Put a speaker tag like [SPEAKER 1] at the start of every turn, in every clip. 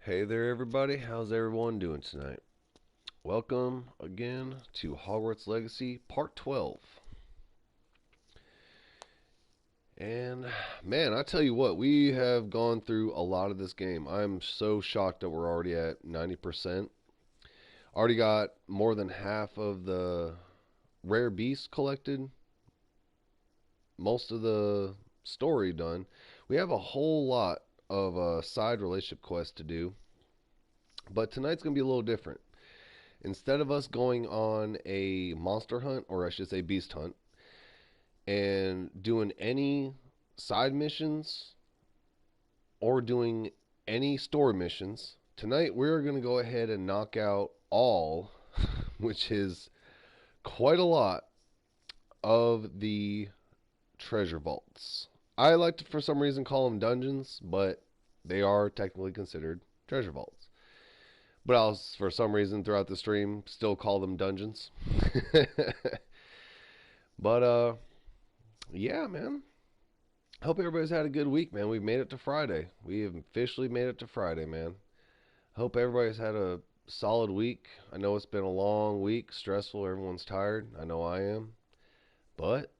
[SPEAKER 1] Hey there, everybody. How's everyone doing tonight? Welcome again to Hogwarts Legacy Part 12. And man, I tell you what, we have gone through a lot of this game. I'm so shocked that we're already at 90%. Already got more than half of the rare beasts collected, most of the story done. We have a whole lot of side relationship quests to do, but tonight's going to be a little different. Instead of us going on a monster hunt, or I should say beast hunt, and doing any side missions or doing any story missions, tonight we're going to go ahead and knock out all, which is quite a lot, of the treasure vaults. I like to, for some reason, call them dungeons, but they are technically considered treasure vaults. But I'll, for some reason, throughout the stream, still call them dungeons. But yeah, man. Hope everybody's had a good week, man. We've made it to Friday. We have officially made it to Friday, man. Hope everybody's had a solid week. I know it's been a long week, stressful. Everyone's tired. I know I am. But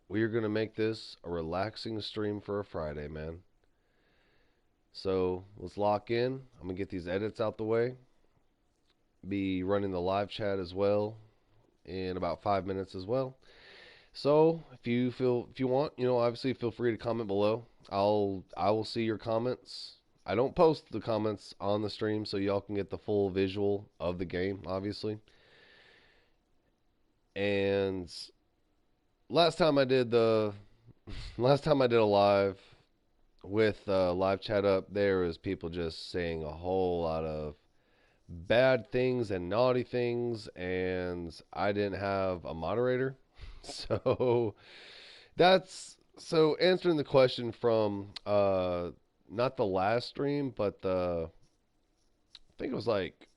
[SPEAKER 1] we are going to make this a relaxing stream for a Friday, man. So let's lock in. I'm going to get these edits out the way. Be running the live chat as well in about 5 minutes as well. So if you want, obviously feel free to comment below. I will see your comments. I don't post the comments on the stream so y'all can get the full visual of the game, obviously. And last time I did the last time I did a live with live chat up, there was people just saying a whole lot of bad things and naughty things, and I didn't have a moderator. So answering the question from not the last stream, but I think it was like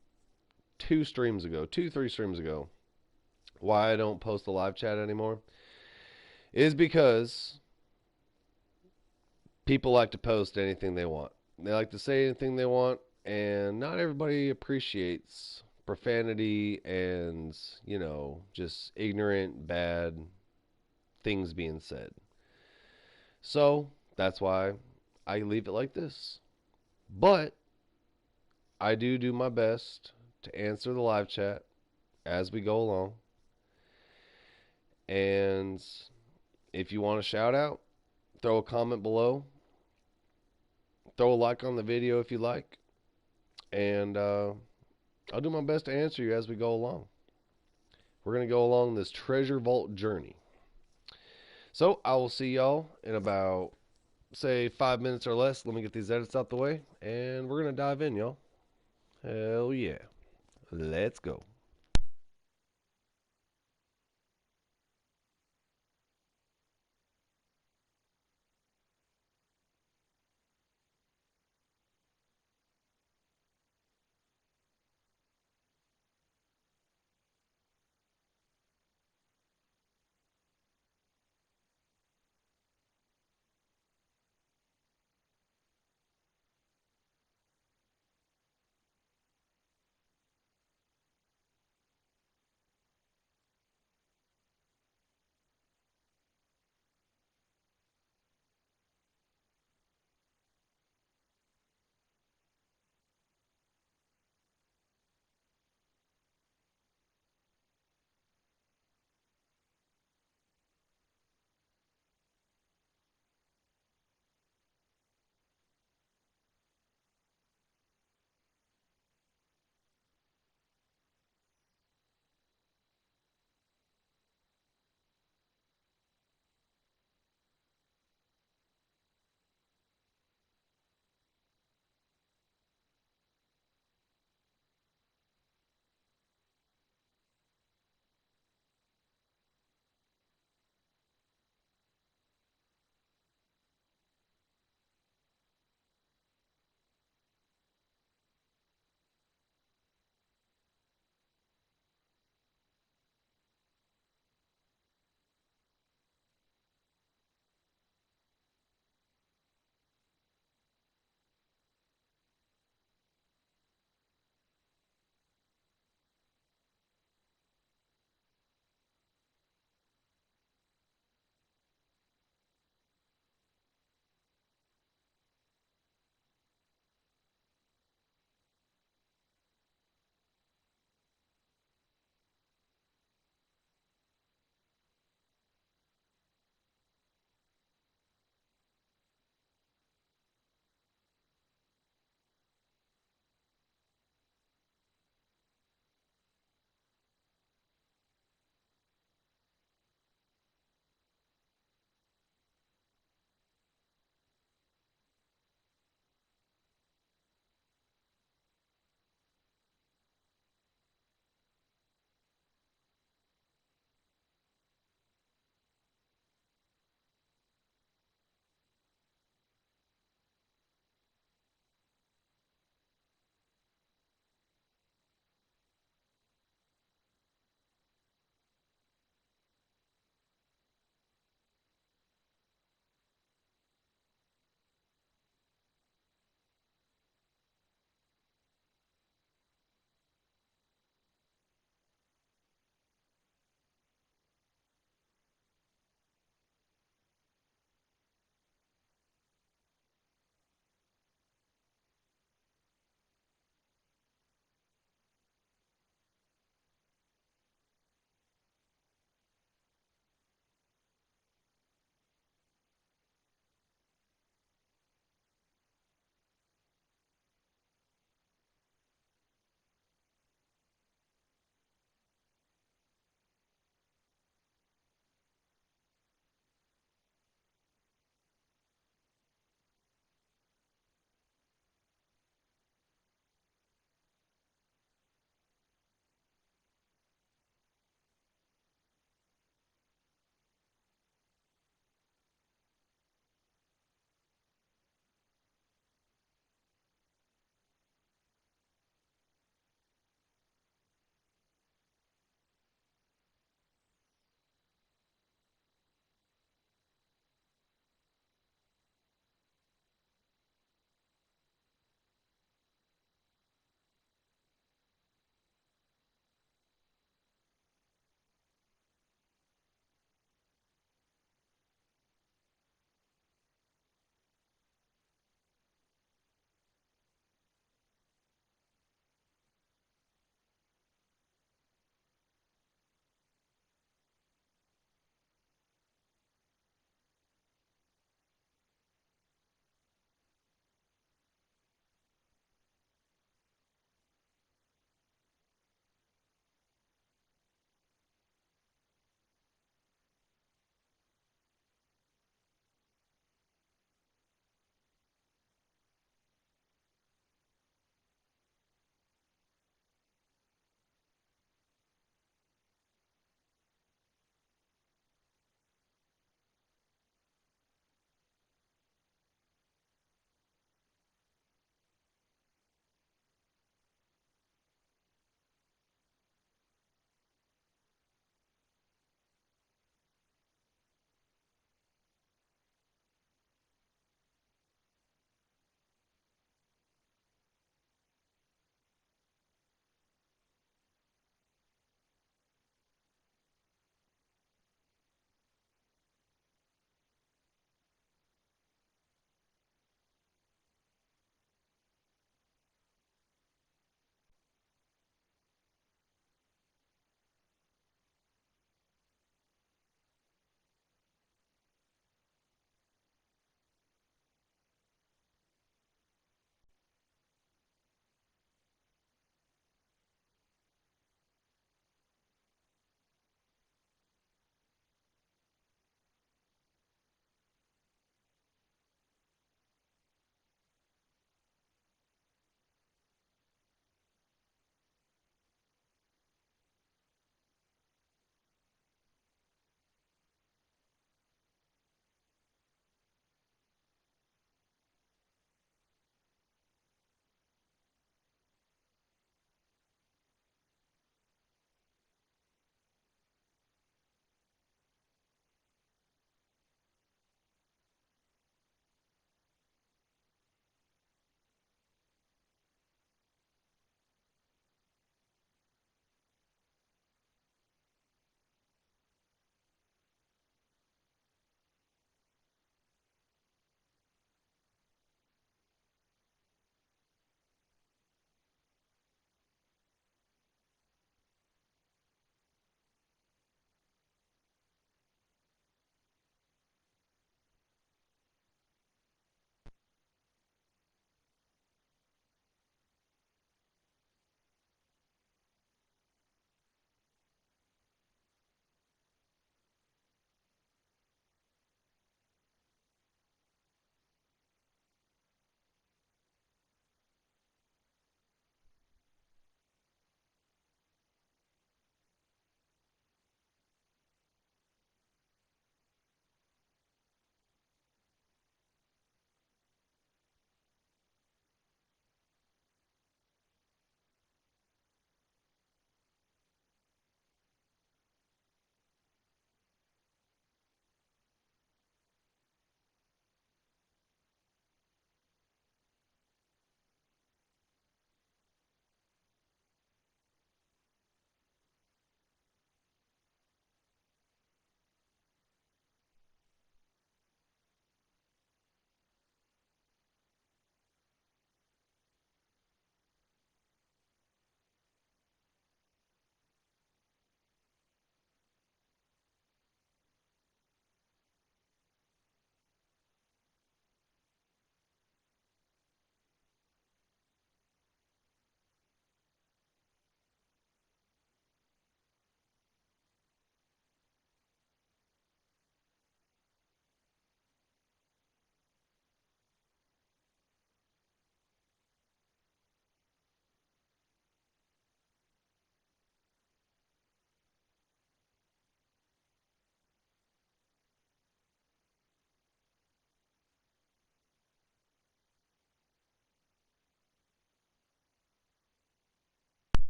[SPEAKER 1] 3 streams ago, why I don't post the live chat anymore is because people like to post anything they want. They like to say anything they want, and not everybody appreciates profanity and, just ignorant, bad things being said. So that's why I leave it like this. But I do my best to answer the live chat as we go along. And if you want a shout out, throw a comment below. Throw a like on the video if you like. And I'll do my best to answer you as we go along. We're going to go along this treasure vault journey. So I will see y'all in about, say, 5 minutes or less. Let me get these edits out the way. And we're going to dive in, y'all. Hell yeah. Let's go.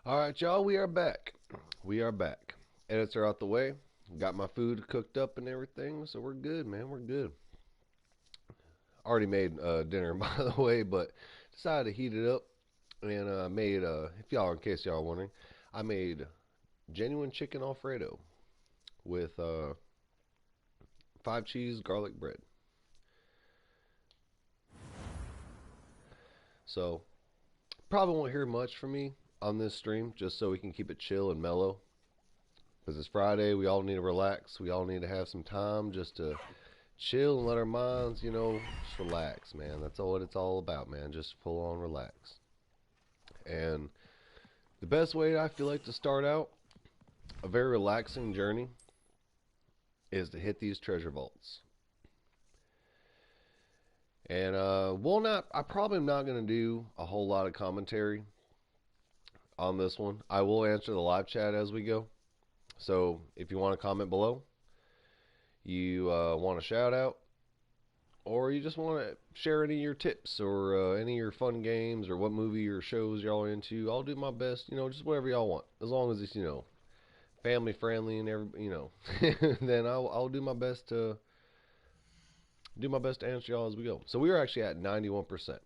[SPEAKER 1] All right, y'all, we are back. We are back. Edits are out the way. Got my food cooked up and everything, so we're good, man. We're good. Already made dinner, by the way, but decided to heat it up and made, if y'all, in case y'all are wondering, I made genuine chicken Alfredo with 5 cheese garlic bread. So, probably won't hear much from me on this stream, just so we can keep it chill and mellow. Because it's Friday, we all need to relax. We all need to have some time just to chill and let our minds, just relax, man. That's all what it's all about, man. Just full on relax. And the best way I feel like to start out a very relaxing journey is to hit these treasure vaults. And I probably am not going to do a whole lot of commentary on this one. I will answer the live chat as we go. So if you want to comment below, you want a shout out, or you just want to share any of your tips or any of your fun games or what movie or shows y'all are into, I'll do my best, just whatever y'all want. As long as it's, family friendly and then I'll do my best to answer y'all as we go. So we are actually at 91%. I'm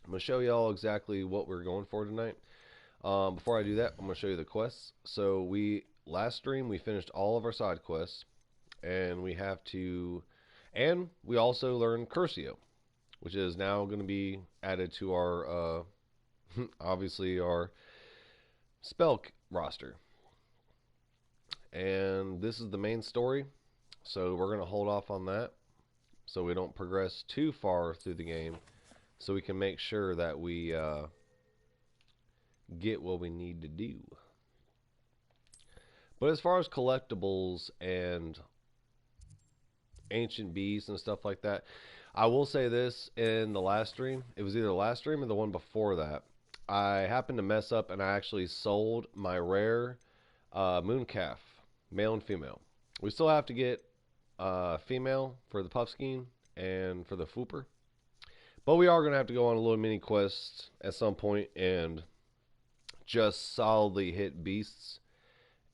[SPEAKER 1] going to show y'all exactly what we're going for tonight. Before I do that, I'm going to show you the quests. So last stream we finished all of our side quests, and we also learned Curcio, which is now going to be added to our obviously our spell roster. And this is the main story, so we're going to hold off on that so we don't progress too far through the game, so we can make sure that we get what we need to do. But as far as collectibles and ancient beasts and stuff like that, I will say this: in the last stream, it was either the last stream or the one before that, I happened to mess up and I actually sold my rare mooncalf, male and female. We still have to get female for the Puffskein and for the Fooper, but we are going to have to go on a little mini quest at some point and just solidly hit beasts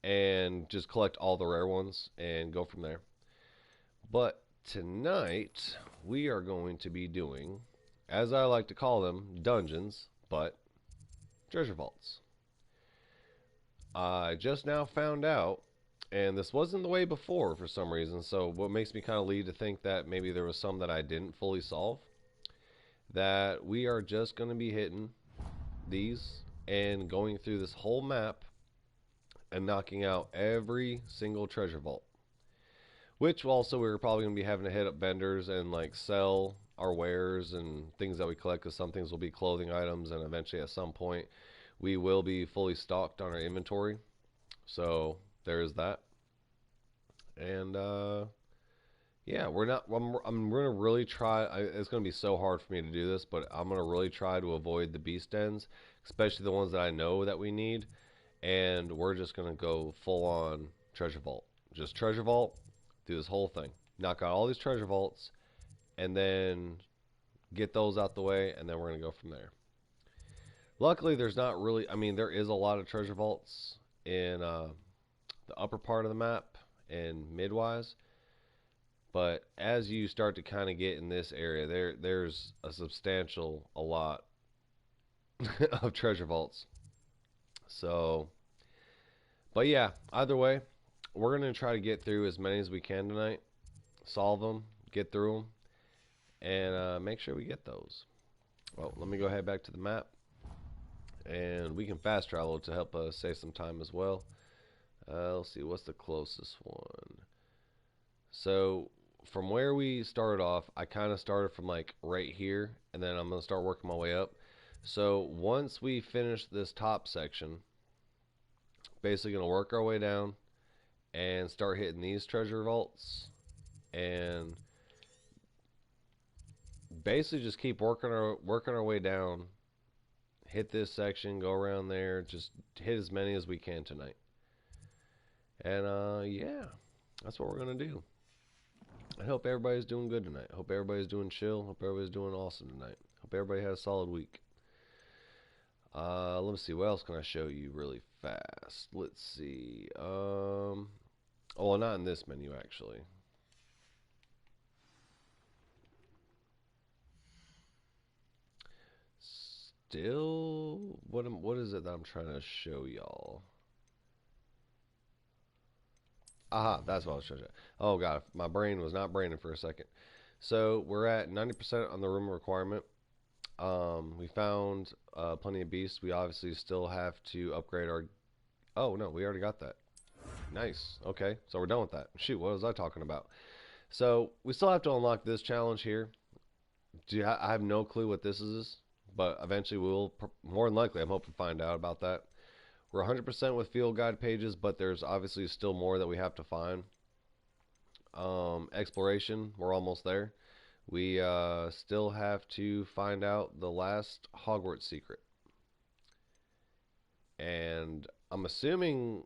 [SPEAKER 1] and just collect all the rare ones and go from there. But tonight we are going to be doing, as I like to call them, dungeons, but treasure vaults. I just now found out, and this wasn't the way before for some reason, so what makes me kind of lead to think that maybe there was some that I didn't fully solve, that we are just going to be hitting these and going through this whole map and knocking out every single treasure vault. Which also we're probably going to be having to hit up vendors and like sell our wares and things that we collect, because some things will be clothing items, and eventually at some point we will be fully stocked on our inventory. So there is that. And yeah, I'm going to really try. It's going to be so hard for me to do this, but I'm going to really try to avoid the beast dens, especially the ones that I know that we need. And we're just going to go full on treasure vault. Just treasure vault, do this whole thing. Knock out all these treasure vaults, and then get those out the way, and then we're going to go from there. Luckily, there's not really, there is a lot of treasure vaults in the upper part of the map and midwise. But as you start to kind of get in this area, there's a lot of treasure vaults. So, but yeah, either way, we're going to try to get through as many as we can tonight, solve them, get through them, and make sure we get those. Well, let me go ahead back to the map, and we can fast travel to help us save some time as well. Let's see, what's the closest one? So from where we started off, I kind of started from like right here, and then I'm going to start working my way up. So once we finish this top section, basically going to work our way down and start hitting these treasure vaults, and basically just keep working our way down, hit this section, go around there, just hit as many as we can tonight. And yeah, that's what we're going to do. I hope everybody's doing good tonight. I hope everybody's doing chill. I hope everybody's doing awesome tonight. I hope everybody has a solid week. Let me see. What else can I show you really fast? Let's see. Well, not in this menu actually. Still, what is it that I'm trying to show y'all? Aha, that's what I was trying to show. Oh god, my brain was not braining for a second. So we're at 90% on the room requirement. We found plenty of beasts. We obviously still have to upgrade our. Oh no, we already got that. Nice. Okay, so we're done with that. Shoot, what was I talking about? So we still have to unlock this challenge here. I have no clue what this is, but eventually we'll, more than likely, I'm hoping to find out about that. We're 100% with field guide pages, but there's obviously still more that we have to find. Exploration, we're almost there. We still have to find out the last Hogwarts secret. And I'm assuming,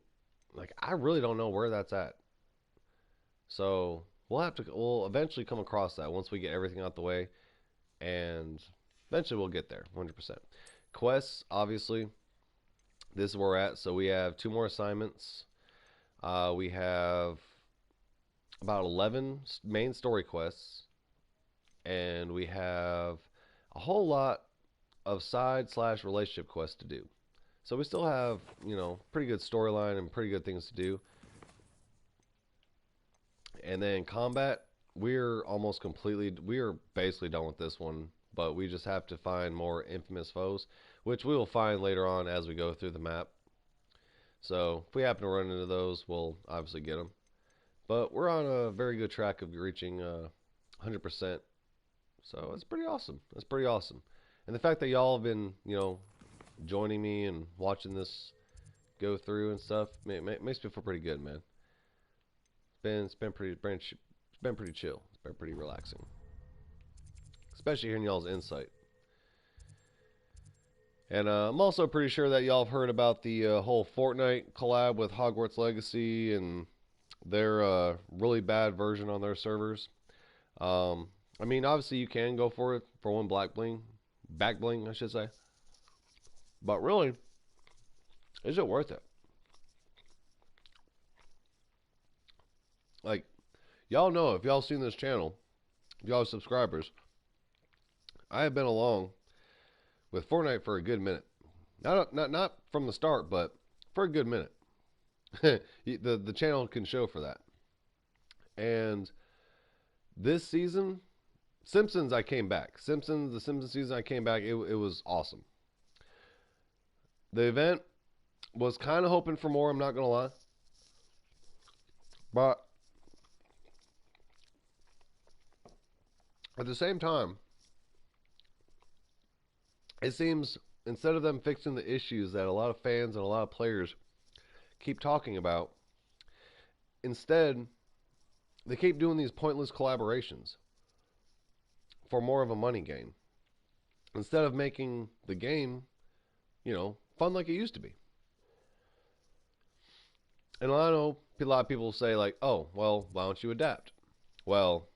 [SPEAKER 1] like, I really don't know where that's at. So we'll eventually come across that once we get everything out the way. And eventually we'll get there, 100%. Quests, obviously, this is where we're at. So we have 2 more assignments. We have about 11 main story quests. And we have a whole lot of side/relationship quests to do. So we still have, pretty good storyline and pretty good things to do. And then combat, we're basically done with this one, but we just have to find more infamous foes, which we will find later on as we go through the map. So if we happen to run into those, we'll obviously get them. But we're on a very good track of reaching 100%. So it's pretty awesome. That's pretty awesome. And the fact that y'all have been, joining me and watching this go through and stuff, makes me feel pretty good, man. It's been pretty chill. It's been pretty relaxing, especially hearing y'all's insight. And I'm also pretty sure that y'all have heard about the whole Fortnite collab with Hogwarts Legacy and their really bad version on their servers. I mean, obviously you can go for it for one back bling, I should say. But really, is it worth it? Like, y'all know, if y'all seen this channel, if y'all are subscribers, I have been along with Fortnite for a good minute. Not from the start, but for a good minute. the channel can show for that. And this season, Simpsons, I came back. The Simpsons season, I came back. It was awesome. The event was kind of hoping for more, I'm not going to lie. But at the same time, it seems instead of them fixing the issues that a lot of fans and a lot of players keep talking about, instead, they keep doing these pointless collaborations for more of a money gain. Instead of making the game, fun like it used to be. And I know a lot of people say, like, oh, well, why don't you adapt? Well,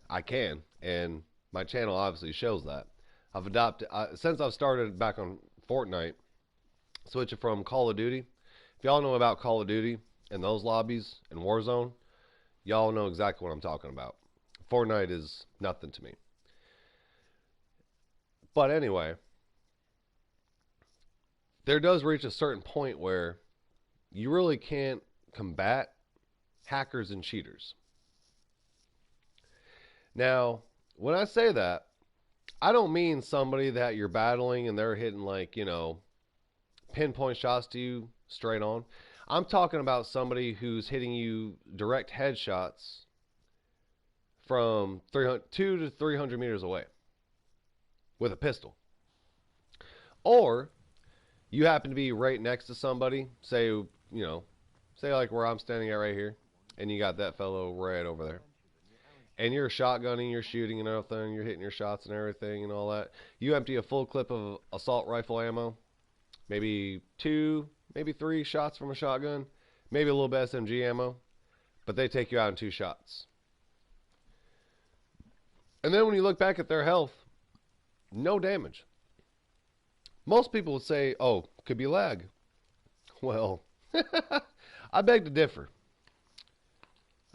[SPEAKER 1] I can, and my channel obviously shows that. I've adopted, since I've started back on Fortnite, switching from Call of Duty. If y'all know about Call of Duty and those lobbies and Warzone, y'all know exactly what I'm talking about. Fortnite is nothing to me. But anyway, there does reach a certain point where you really can't combat hackers and cheaters. Now, when I say that, I don't mean somebody that you're battling and they're hitting like, pinpoint shots to you straight on. I'm talking about somebody who's hitting you direct headshots from 200 to 300 meters away with a pistol. Or you happen to be right next to somebody, say like where I'm standing at right here, and you got that fellow right over there. And you're shotgunning, you're shooting and everything, you're hitting your shots and everything and all that. You empty a full clip of assault rifle ammo, maybe 2, maybe 3 shots from a shotgun, maybe a little bit SMG ammo, but they take you out in 2 shots. And then when you look back at their health, no damage. Most people would say, oh, could be lag. Well, I beg to differ.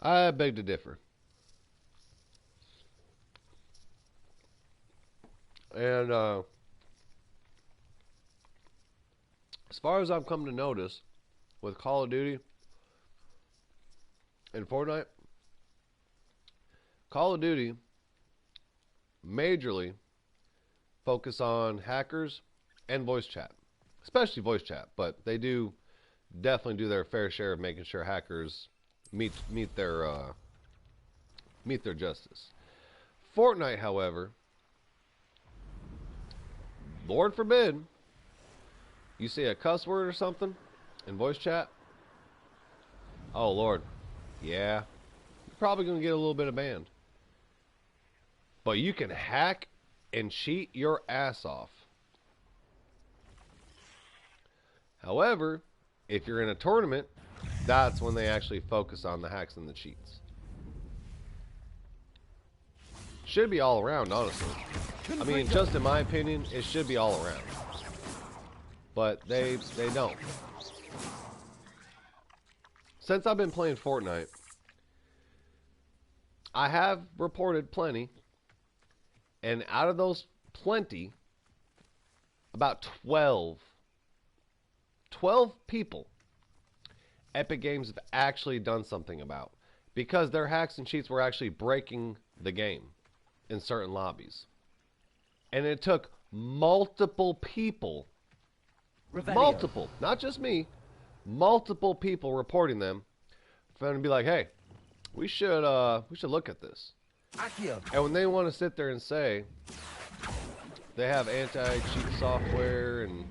[SPEAKER 1] I beg to differ. And as far as I've come to notice with Call of Duty and Fortnite, Call of Duty majorly focus on hackers and voice chat, especially voice chat, but they do definitely do their fair share of making sure hackers meet their justice. Fortnite, however, Lord forbid, you say a cuss word or something in voice chat, oh Lord, yeah, you're probably gonna get a little bit of banned. But you can hack and cheat your ass off. However, if you're in a tournament, that's when they actually focus on the hacks and the cheats. Should be all around, honestly. I mean, just in my opinion, it should be all around. But they don't. Since I've been playing Fortnite, I have reported plenty. And out of those plenty, about 12 people Epic Games have actually done something about. Because their hacks and cheats were actually breaking the game in certain lobbies. And it took multiple people, multiple, not just me, multiple people reporting them for them to be like, hey, we should look at this. And when they want to sit there and say they have anti-cheat software and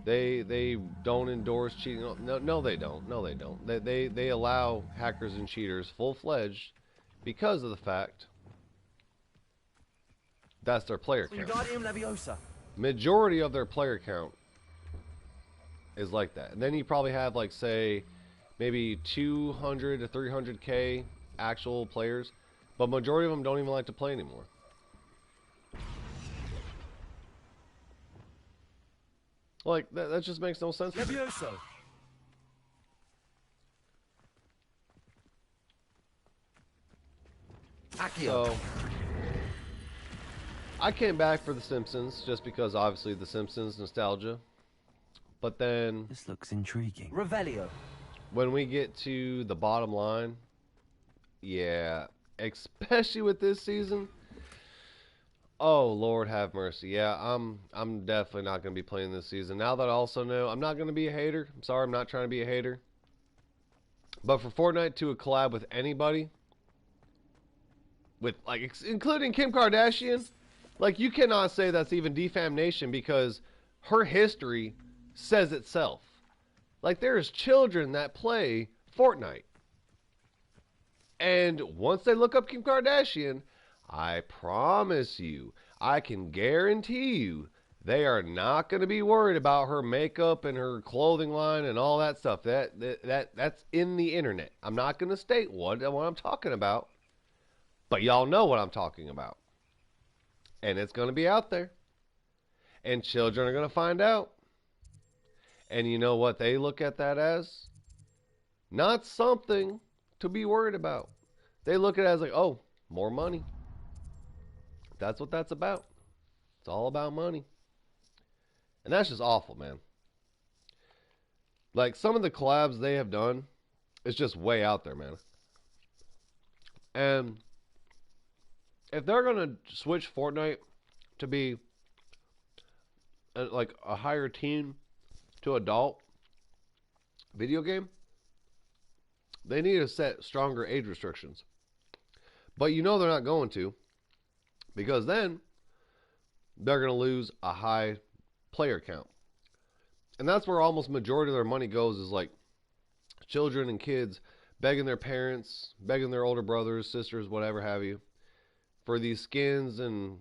[SPEAKER 1] they don't endorse cheating, no they don't. No they don't. They allow hackers and cheaters full-fledged because of the fact that's their player count. Majority of their player count is like that. And then you probably have, like, say, maybe 200 to 300k actual players. But majority of them don't even like to play anymore. Like, that just makes no sense. So, I came back for The Simpsons just because, obviously, The Simpsons nostalgia. But then...
[SPEAKER 2] This looks intriguing.
[SPEAKER 3] Revelio.
[SPEAKER 1] When we get to the bottom line, yeah... especially with this season, oh Lord have mercy. Yeah, I'm definitely not going to be playing this season. Now that I also know I'm not going to be a hater. I'm sorry, I'm not trying to be a hater. But for Fortnite to collab with anybody, with, like, including Kim Kardashian, like, you cannot say that's even defamation because her history says itself. Like, there's children that play Fortnite. And once they look up Kim Kardashian, I promise you, I can guarantee you, they are not going to be worried about her makeup and her clothing line and all that stuff. That's in the internet. I'm not going to state what I'm talking about, but y'all know what I'm talking about. And it's going to be out there. And children are going to find out. And you know what they look at that as? Not something to be worried about. They look at it as like, oh, more money. That's what that's about. It's all about money. And that's just awful, man. Like, some of the collabs they have done is just way out there, man. And if they're going to switch Fortnite to be like a higher teen to adult video game, they need to set stronger age restrictions. But you know they're not going to, because then they're going to lose a high player count. And that's where almost majority of their money goes, is like children and kids begging their parents, begging their older brothers, sisters, whatever have you, for these skins and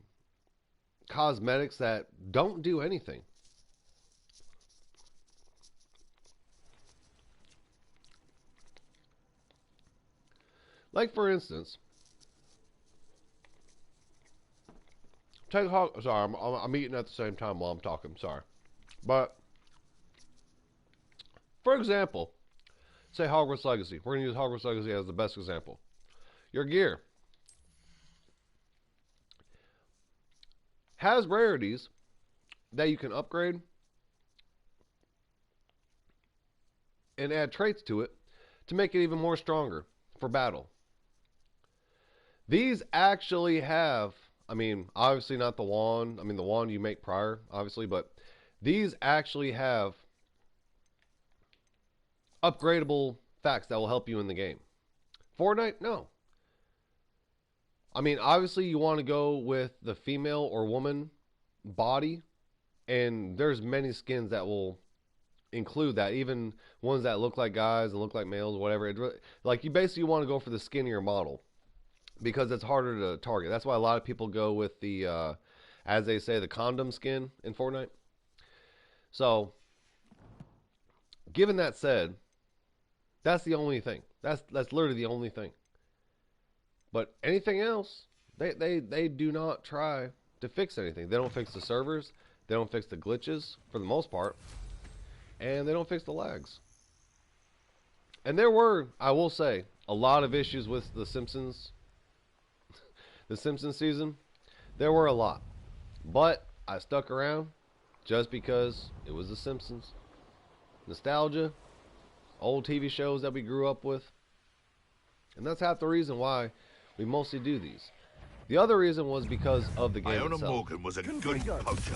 [SPEAKER 1] cosmetics that don't do anything. Like, for instance, take sorry, I'm eating at the same time while I'm talking. Sorry. But, for example, say Hogwarts Legacy. We're going to use Hogwarts Legacy as the best example. Your gear has rarities that you can upgrade and add traits to it to make it even more stronger for battle. These actually have, I mean, obviously not the wand. I mean, the wand you make prior, obviously, but these actually have upgradable facts that will help you in the game. Fortnite, no. I mean, obviously you want to go with the female or woman body, and there's many skins that will include that, even ones that look like guys and look like males, whatever. Like, you basically want to go for the skinnier model because it's harder to target. That's why a lot of people go with the, as they say, the condom skin in Fortnite. So, given that said, that's the only thing. That's literally the only thing. But anything else, they do not try to fix anything. They don't fix the servers. They don't fix the glitches for the most part. And they don't fix the lags. And there were, I will say, a lot of issues with The Simpsons. The Simpsons season. There were a lot. But I stuck around just because it was The Simpsons. Nostalgia. Old TV shows that we grew up with. And that's half the reason why we mostly do these. The other reason was because of the game
[SPEAKER 2] Iona
[SPEAKER 1] itself.
[SPEAKER 2] Morgan was a good poacher.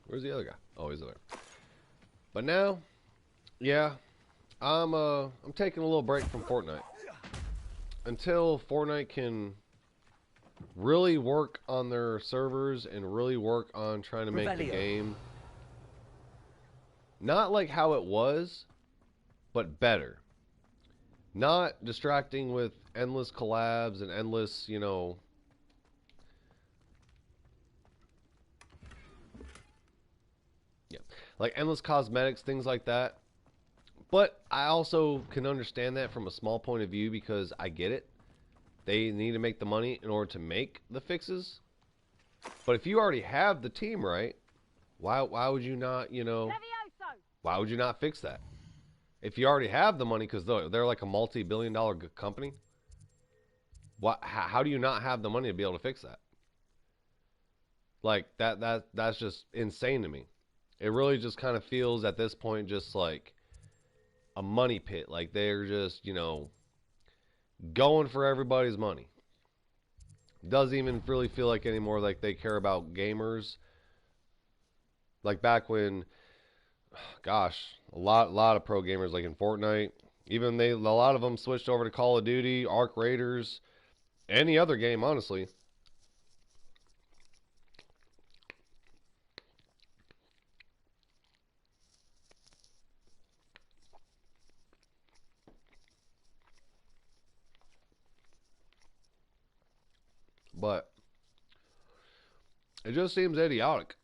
[SPEAKER 1] Where's the other guy? Oh, he's there. But now, yeah, I'm taking a little break from Fortnite until Fortnite can really work on their servers and really work on trying to make the game not like how it was, but better. Not distracting with endless collabs and endless, you know, like endless cosmetics, things like that. But I also can understand that from a small point of view because I get it. They need to make the money in order to make the fixes. But if you already have the team right, why would you not, you know, why would you not fix that? If you already have the money, because they're like a multi-billion-dollar company, how do you not have the money to be able to fix that? Like, that's just insane to me. It really just kind of feels at this point just like a money pit. Like they're just, you know, going for everybody's money. Doesn't even really feel like anymore like they care about gamers. Like back when, gosh, a lot of pro gamers like in Fortnite. Even a lot of them switched over to Call of Duty, Arc Raiders, any other game, honestly. But it just seems idiotic.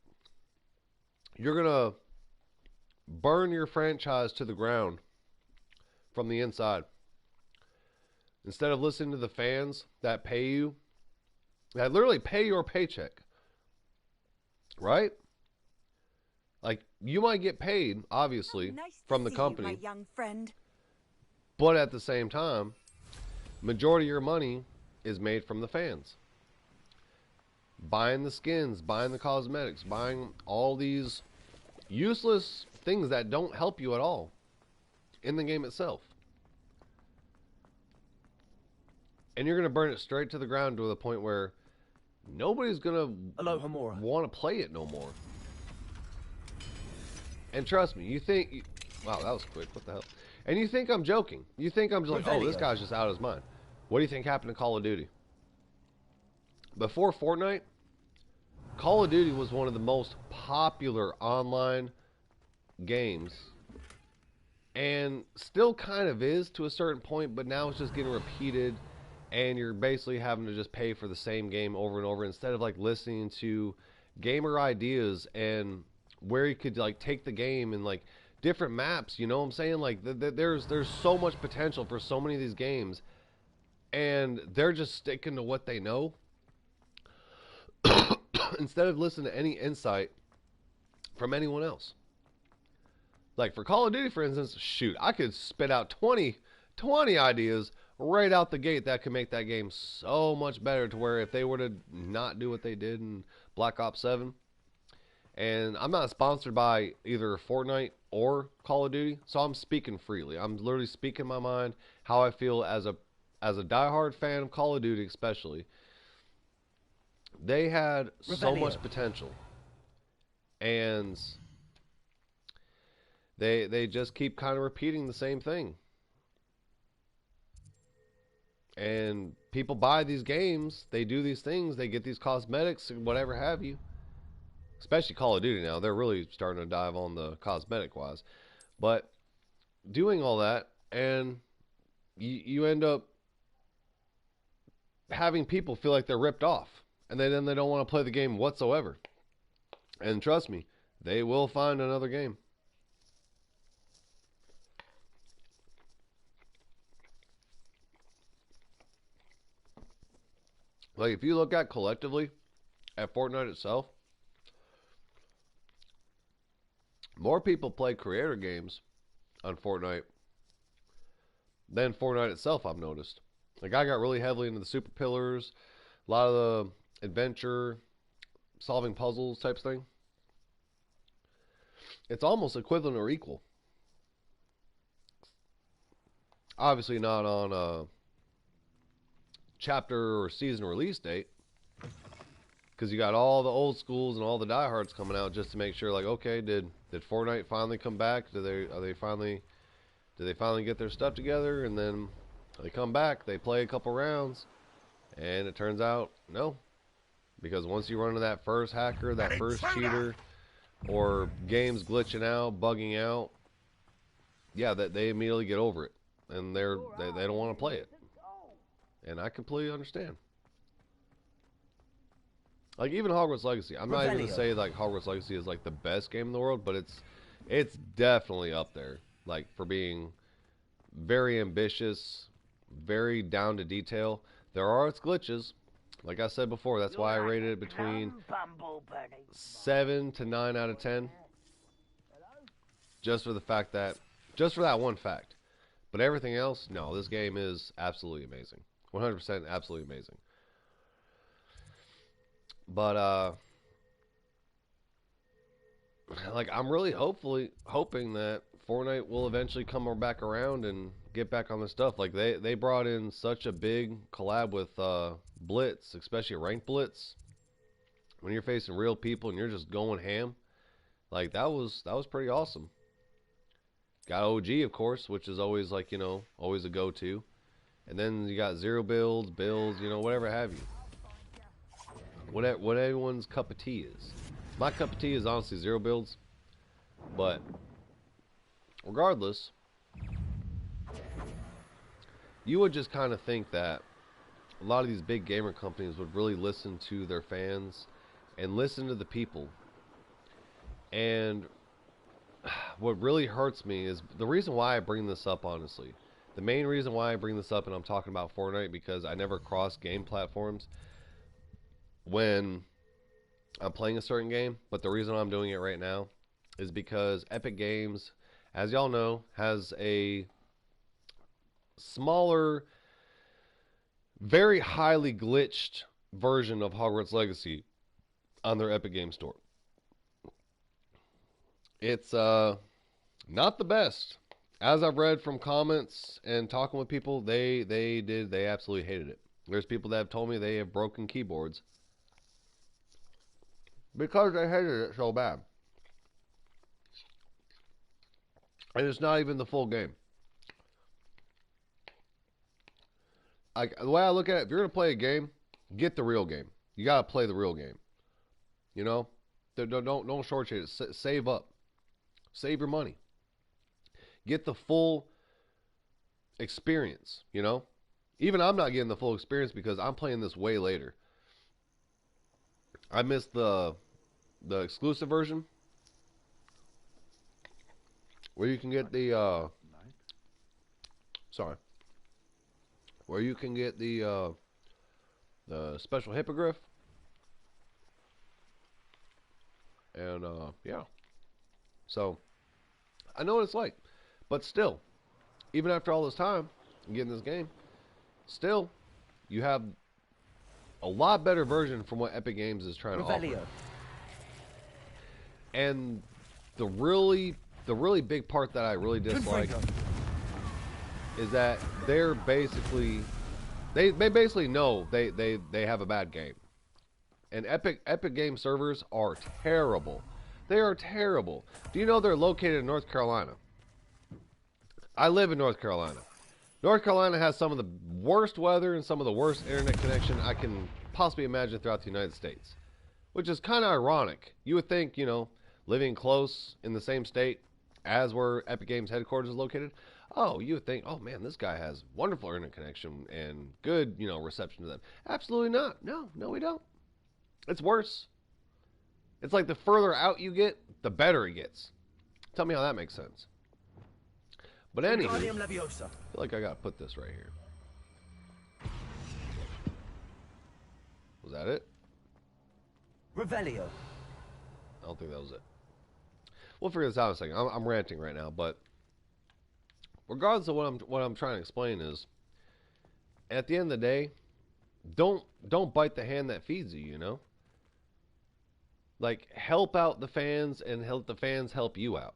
[SPEAKER 1] You're going to burn your franchise to the ground from the inside. Instead of listening to the fans that pay you, that literally pay your paycheck. Right? Like, you might get paid, obviously, from the company.
[SPEAKER 3] My young friend.
[SPEAKER 1] But at the same time, majority of your money is made from the fans. Buying the skins, buying the cosmetics, buying all these useless things that don't help you at all in the game itself. And you're going to burn it straight to the ground to the point where nobody's going to want to play it no more. And trust me, you think... Wow, that was quick. What the hell? And you think I'm joking. You think I'm just like, oh, this guy's just out of his mind. What do you think happened to Call of Duty? Before Fortnite, Call of Duty was one of the most popular online games. And still kind of is to a certain point, but now it's just getting repeated. And you're basically having to just pay for the same game over and over instead of like listening to gamer ideas and where you could like take the game and like different maps, you know what I'm saying? Like there's so much potential for so many of these games and they're just sticking to what they know instead of listening to any insight from anyone else. Like for Call of Duty, for instance, shoot, I could spit out 20 ideas right out the gate that could make that game so much better to where if they were to not do what they did in Black Ops 7, and I'm not sponsored by either Fortnite or Call of Duty, so I'm speaking freely. I'm literally speaking my mind, how I feel as a diehard fan of Call of Duty especially. They had so much potential, and they just keep kind of repeating the same thing. And people buy these games, they do these things, they get these cosmetics and whatever have you. Especially Call of Duty now, they're really starting to dive on the cosmetic wise. But doing all that, and you end up having people feel like they're ripped off, and then they don't want to play the game whatsoever. And trust me, they will find another game. Like if you look at collectively at Fortnite itself, more people play creator games on Fortnite than Fortnite itself, I've noticed. Like I got really heavily into the super pillars, a lot of the adventure, solving puzzles types thing. It's almost equivalent or equal. Obviously not on a chapter or season release date, because you got all the old schools and all the diehards coming out just to make sure, like, okay, did Fortnite finally come back? Did they finally get their stuff together? And then they come back, they play a couple rounds, and it turns out no, because once you run into that first hacker, that first cheater, or games glitching out, bugging out, yeah, that they immediately get over it, and they don't want to play it, and I completely understand. Like even Hogwarts Legacy, I'm not even gonna say like Hogwarts Legacy is like the best game in the world, but it's definitely up there, like for being very ambitious, very down to detail. There are its glitches, like I said before. That's why I rated it between 7 to 9 out of 10, just for that one fact. But everything else, no, this game is absolutely amazing, 100% absolutely amazing. But like I'm really hoping that Fortnite will eventually come back around and get back on the stuff. Like they brought in such a big collab with Blitz, especially ranked Blitz. When you're facing real people and you're just going ham, like that was pretty awesome. Got OG, of course, which is always like, always a go-to. And then you got zero builds, whatever have you. What everyone's cup of tea is. My cup of tea is honestly zero builds. But regardless, you would just kind of think that a lot of these big gamer companies would really listen to their fans and listen to the people. And what really hurts me is the reason why I bring this up, honestly. The main reason why I bring this up, and I'm talking about Fortnite, because I never cross game platforms when I'm playing a certain game, but the reason I'm doing it right now is because Epic Games, as y'all know, has a smaller, very highly glitched version of Hogwarts Legacy on their Epic Games store. It's not the best. As I've read from comments and talking with people, they absolutely hated it. There's people that have told me they have broken keyboards because they hated it so bad. And it's not even the full game. Like, the way I look at it, if you're going to play a game, get the real game. You got to play the real game. Don't shortchange it. Save up. Save your money. Get the full experience, Even I'm not getting the full experience because I'm playing this way later. I missed the exclusive version where you can get the where you can get the special hippogriff. And yeah, so I know what it's like, but still, even after all this time getting this game, still you have a lot better version from what Epic Games is trying to offer. And the really big part that I really dislike is that they're basically they basically know they have a bad game. And Epic Game servers are terrible. They are terrible. Do you know they're located in North Carolina? I live in North Carolina. North Carolina has some of the worst weather and some of the worst internet connection I can possibly imagine throughout the United States. Which is kind of ironic. You would think, you know, living close in the same state as where Epic Games headquarters is located, oh, you would think, oh man, this guy has wonderful internet connection and good, you know, reception to them. Absolutely not. No, we don't. It's worse. It's like the further out you get, the better it gets. Tell me how that makes sense. But anyway, I feel like I gotta put this right here. Was that it?
[SPEAKER 2] Revelio.
[SPEAKER 1] I don't think that was it. We'll figure this out in a second. I'm ranting right now, but regardless of what I'm trying to explain is, at the end of the day, don't bite the hand that feeds you. You know, like help out the fans and help the fans help you out.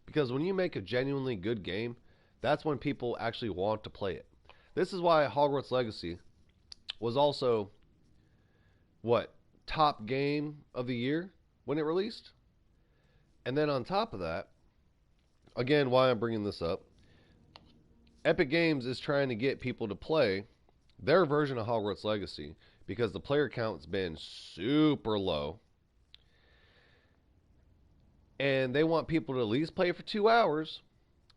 [SPEAKER 1] Because when you make a genuinely good game, that's when people actually want to play it. This is why Hogwarts Legacy was also what top game of the year when it released. And then on top of that, again, why I'm bringing this up, Epic Games is trying to get people to play their version of Hogwarts Legacy because the player count's been super low. And they want people to at least play for 2 hours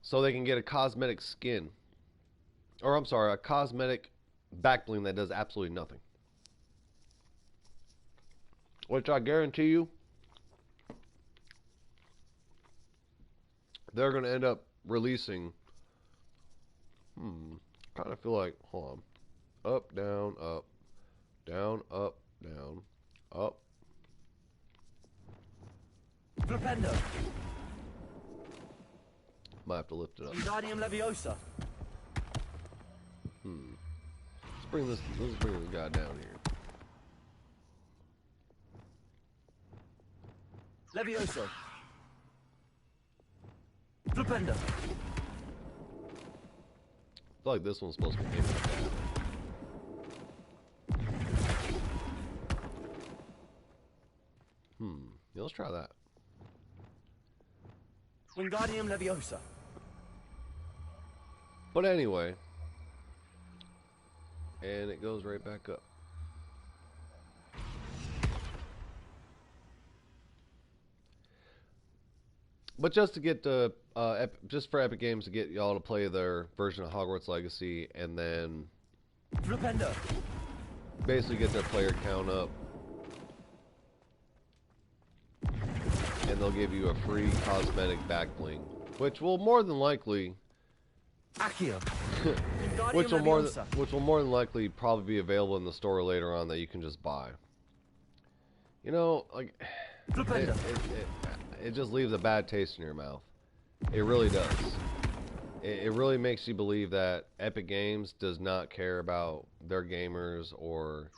[SPEAKER 1] so they can get a cosmetic skin. Or I'm sorry, a cosmetic back bling that does absolutely nothing. Which I guarantee you, they're going to end up releasing. Kind of feel like, hold on. Up, down, up. Down, up, down, up.
[SPEAKER 2] Flipendo.
[SPEAKER 1] Might have to lift it up.
[SPEAKER 2] Wingardium Leviosa.
[SPEAKER 1] Let's bring this guy down here.
[SPEAKER 2] Levioso. Flipendo.
[SPEAKER 1] I feel like this one's supposed to be aiming at that. Yeah, let's try that.
[SPEAKER 2] Wingardium Leviosa.
[SPEAKER 1] But anyway, and it goes right back up. But just to get just for Epic Games to get y'all to play their version of Hogwarts Legacy, and then
[SPEAKER 2] Flipendo.
[SPEAKER 1] basically get their player count up, and they'll give you a free cosmetic back bling, which will more than likely
[SPEAKER 2] Accio.
[SPEAKER 1] which will more than likely probably be available in the store later on that you can just buy. You know, like it just leaves a bad taste in your mouth. It really does. It really makes you believe that Epic Games does not care about their gamers or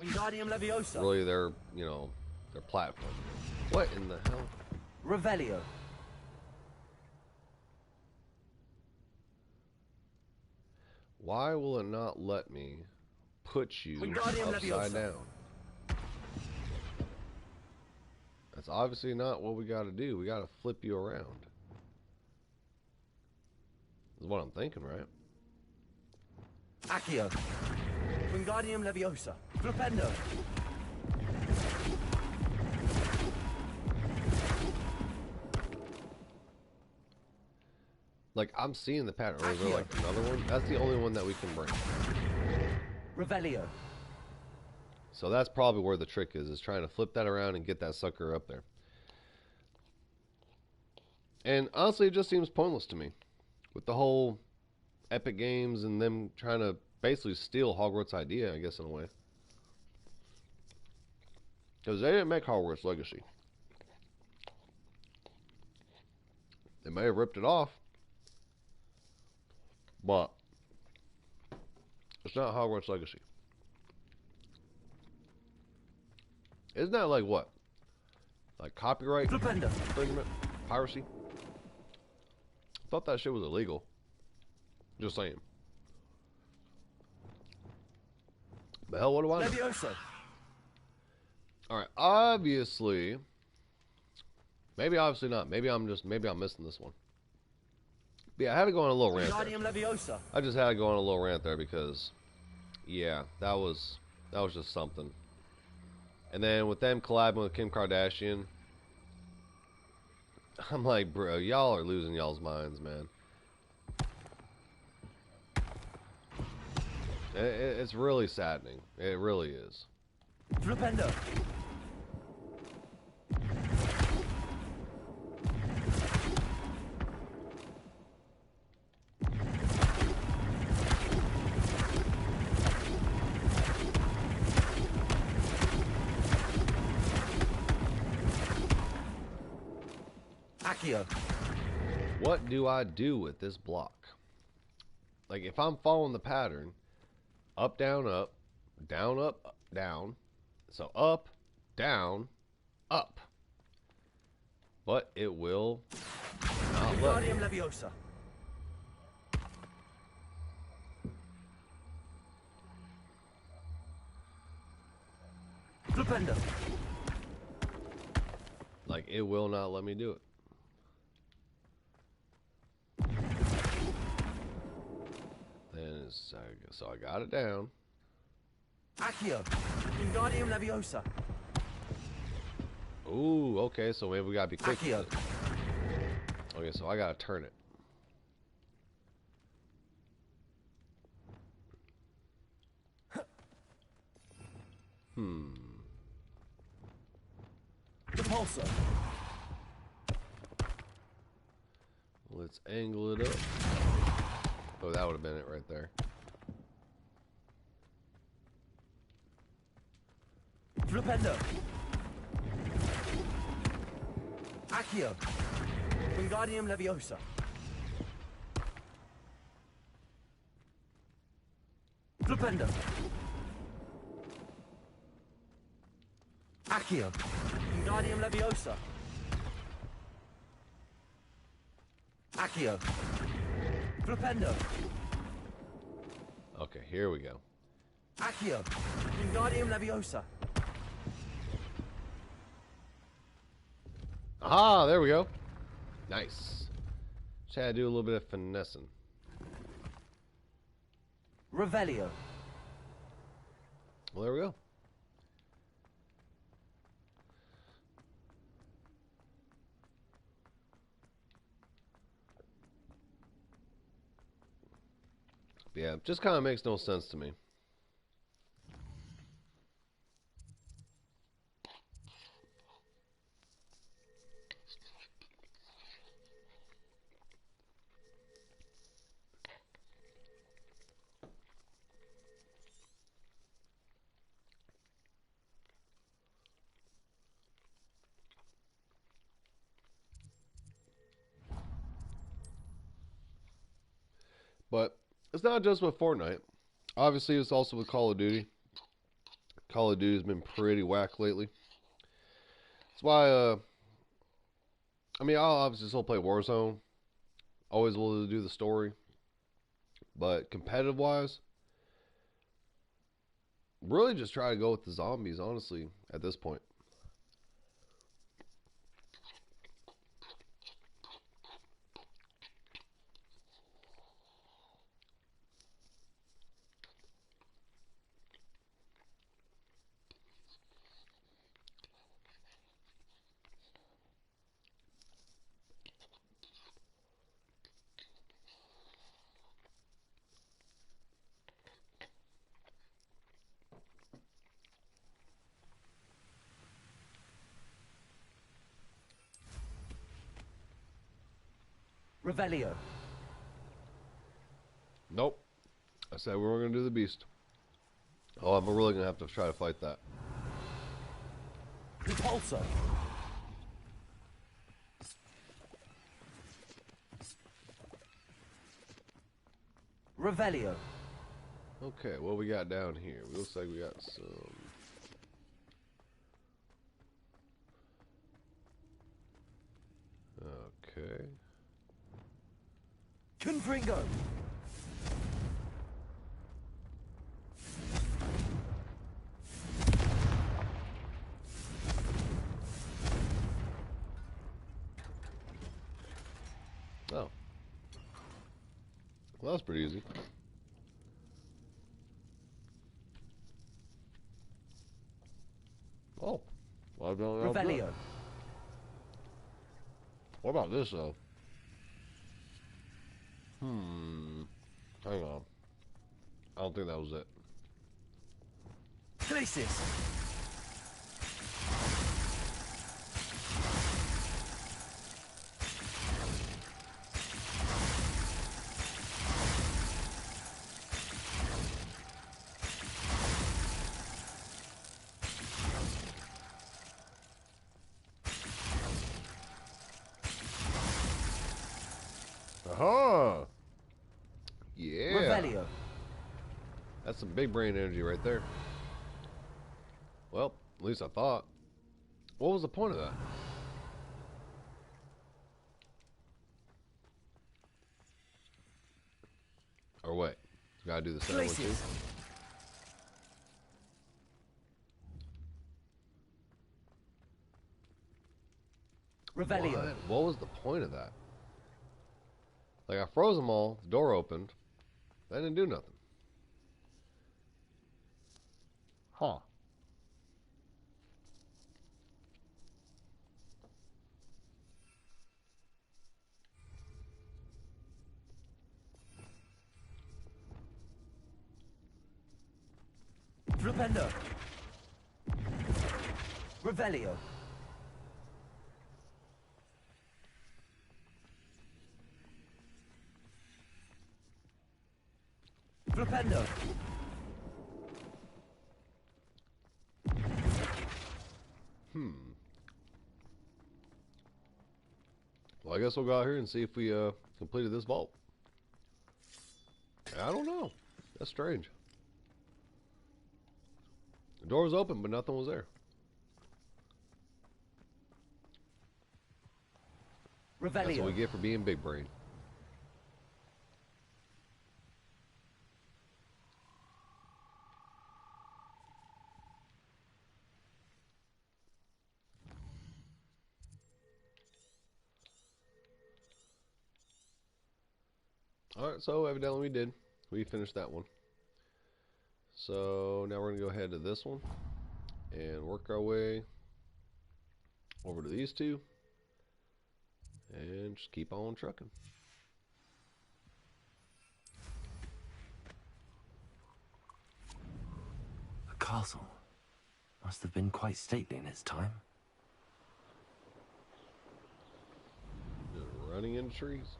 [SPEAKER 1] really their, you know, their platform. What in the hell?
[SPEAKER 2] Revelio.
[SPEAKER 1] Why will it not let me put you upside down? That's obviously not what we got to do. We got to flip you around. Is what I'm thinking, right?
[SPEAKER 2] Accio. Wingardium Leviosa. Flipendo.
[SPEAKER 1] Like, I'm seeing the pattern. Or is there like another one? That's the only one that we can bring.
[SPEAKER 2] Revelio.
[SPEAKER 1] So that's probably where the trick is trying to flip that around and get that sucker up there. And honestly, it just seems pointless to me. With the whole Epic Games and them trying to basically steal Hogwarts' idea, I guess, in a way. Because they didn't make Hogwarts Legacy. They may have ripped it off, but it's not Hogwarts Legacy. Isn't that like what? Like copyright
[SPEAKER 2] Flipendo.
[SPEAKER 1] infringement? Piracy? I thought that shit was illegal. Just saying. But hell, what do I know?
[SPEAKER 2] Levioso.
[SPEAKER 1] Alright, obviously. Maybe obviously not. Maybe I'm missing this one. But yeah, I had to go on a little rant there.
[SPEAKER 2] Wingardium Leviosa.
[SPEAKER 1] I just had to go on a little rant there because, yeah, that was just something. And then with them collabing with Kim Kardashian, I'm like, bro, y'all are losing y'all's minds, man. It's really saddening. It really is.
[SPEAKER 2] Flipendo. Accio.
[SPEAKER 1] What do I do with this block? Like, if I'm following the pattern, up, down, up, down. So up, down, up. But it will not let me.
[SPEAKER 2] Wingardium Leviosa. Flipendo.
[SPEAKER 1] Like, it will not let me do it. Then so I got it down.
[SPEAKER 2] Accio. Wingardium Leviosa.
[SPEAKER 1] Ooh, okay, so maybe we gotta be quick with
[SPEAKER 2] Accio.
[SPEAKER 1] it. Okay, so I gotta turn it.
[SPEAKER 2] Repulsor.
[SPEAKER 1] Let's angle it up. Oh, that would have been it right there.
[SPEAKER 2] Flipendo. Accio. Wingardium Leviosa. Flipendo. Accio. Wingardium Leviosa. Accio. Flipendo.
[SPEAKER 1] Okay, here we go.
[SPEAKER 2] Accio. Wingardium Leviosa.
[SPEAKER 1] Ah, there we go. Nice. Just had to do a little bit of finessing.
[SPEAKER 2] Revelio.
[SPEAKER 1] Well, there we go. Yeah, just kind of makes no sense to me. But it's not just with Fortnite. Obviously, it's also with Call of Duty. Call of Duty has been pretty whack lately. That's why, I mean, I'll obviously still play Warzone. Always will do the story. But competitive wise, really just try to go with the zombies, honestly, at this point.
[SPEAKER 2] Revelio.
[SPEAKER 1] Nope. I said we were going to do the beast. Oh, I'm really going to have to try to fight that.
[SPEAKER 2] Repulsor. Revelio.
[SPEAKER 1] Okay, what we got down here? It looks like we got some... Okay.
[SPEAKER 2] Confringo.
[SPEAKER 1] Oh. Well, that's pretty easy. Oh. Well, I don't know.
[SPEAKER 2] Revelio.
[SPEAKER 1] What about this, though? Hang on. I don't think that was it.
[SPEAKER 2] Glacis.
[SPEAKER 1] Aha! Yeah.
[SPEAKER 2] Revelio.
[SPEAKER 1] That's some big brain energy right there. Well, at least I thought. What was the point of that? Or wait, gotta do the second one too.
[SPEAKER 2] Glacis. Revelio.
[SPEAKER 1] What was the point of that? Like, I froze them all, the door opened, that didn't do nothing. Huh.
[SPEAKER 2] Flipendo. Revelio. Flipendo.
[SPEAKER 1] Well, I guess we'll go out here and see if we completed this vault. I don't know. That's strange. The door was open, but nothing was there. That's what we
[SPEAKER 2] Revelio.
[SPEAKER 1] get for being big brain. Alright, so evidently we did. We finished that one. So now we're going to go ahead to this one and work our way over to these two and just keep on trucking.
[SPEAKER 2] The castle must have been quite stately in its time.
[SPEAKER 1] Just running into trees.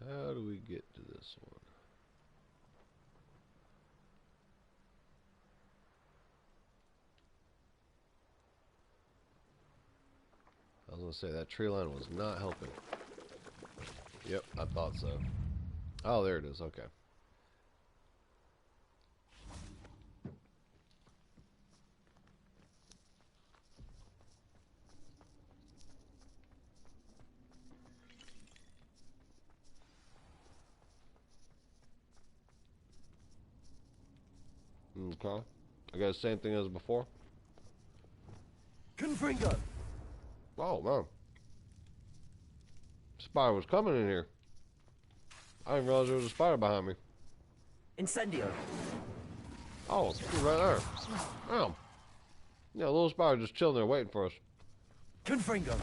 [SPEAKER 1] How do we get to this one? I was going to say, that tree line was not helping. Yep, I thought so. Oh, there it is. Okay. Okay. I got the same thing as before.
[SPEAKER 2] Confringo.
[SPEAKER 1] Oh, man. Spider was coming in here. I didn't realize there was a spider behind me.
[SPEAKER 2] Incendio.
[SPEAKER 1] Oh, it's right there. Oh. Yeah, a little spider just chilling there waiting for us.
[SPEAKER 2] Confringo.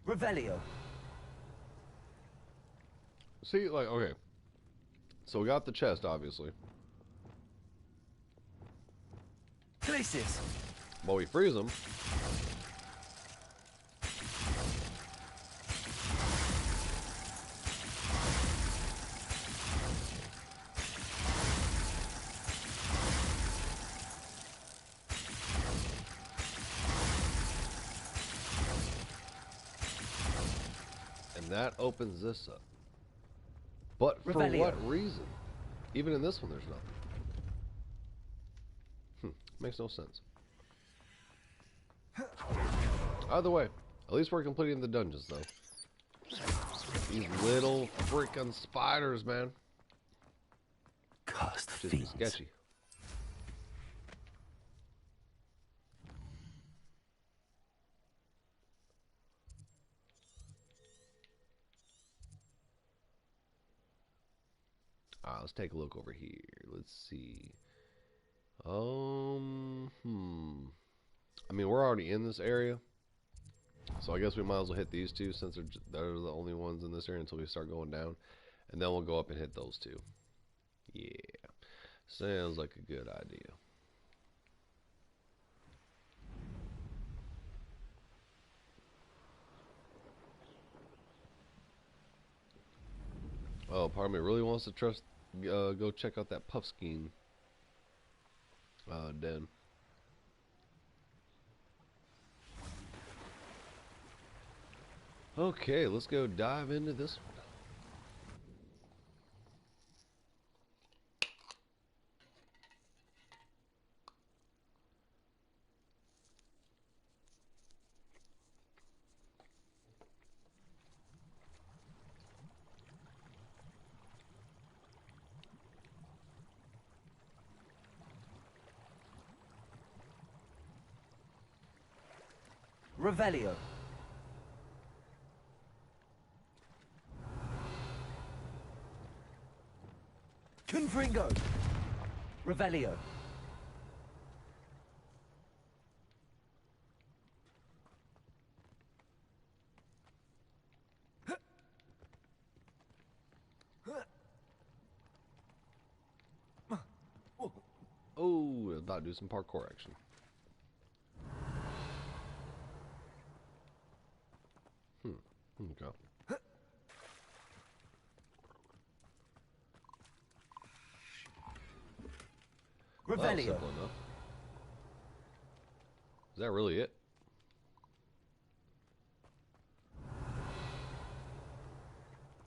[SPEAKER 2] Revelio.
[SPEAKER 1] See, like, okay. So we got the chest, obviously.
[SPEAKER 2] Glacis.
[SPEAKER 1] But we freeze them. And that opens this up. But for
[SPEAKER 2] Revelio.
[SPEAKER 1] what reason? Even in this one, there's nothing. Makes no sense. Either way, at least we're completing the dungeons, though. These little freaking spiders, man.
[SPEAKER 2] Cursed
[SPEAKER 1] Just
[SPEAKER 2] fiends.
[SPEAKER 1] sketchy. Let's take a look over here. Let's see. I mean, we're already in this area, so I guess we might as well hit these two since they're the only ones in this area until we start going down, and then we'll go up and hit those two. Yeah, sounds like a good idea. Oh, part of me really wants to go check out that Puffskein den. Okay, let's go dive into this one.
[SPEAKER 2] Revelio. Confringo. Revelio.
[SPEAKER 1] Oh, about to do some parkour action. Okay. Well,
[SPEAKER 2] Revelio.
[SPEAKER 1] simple enough. Is that really it?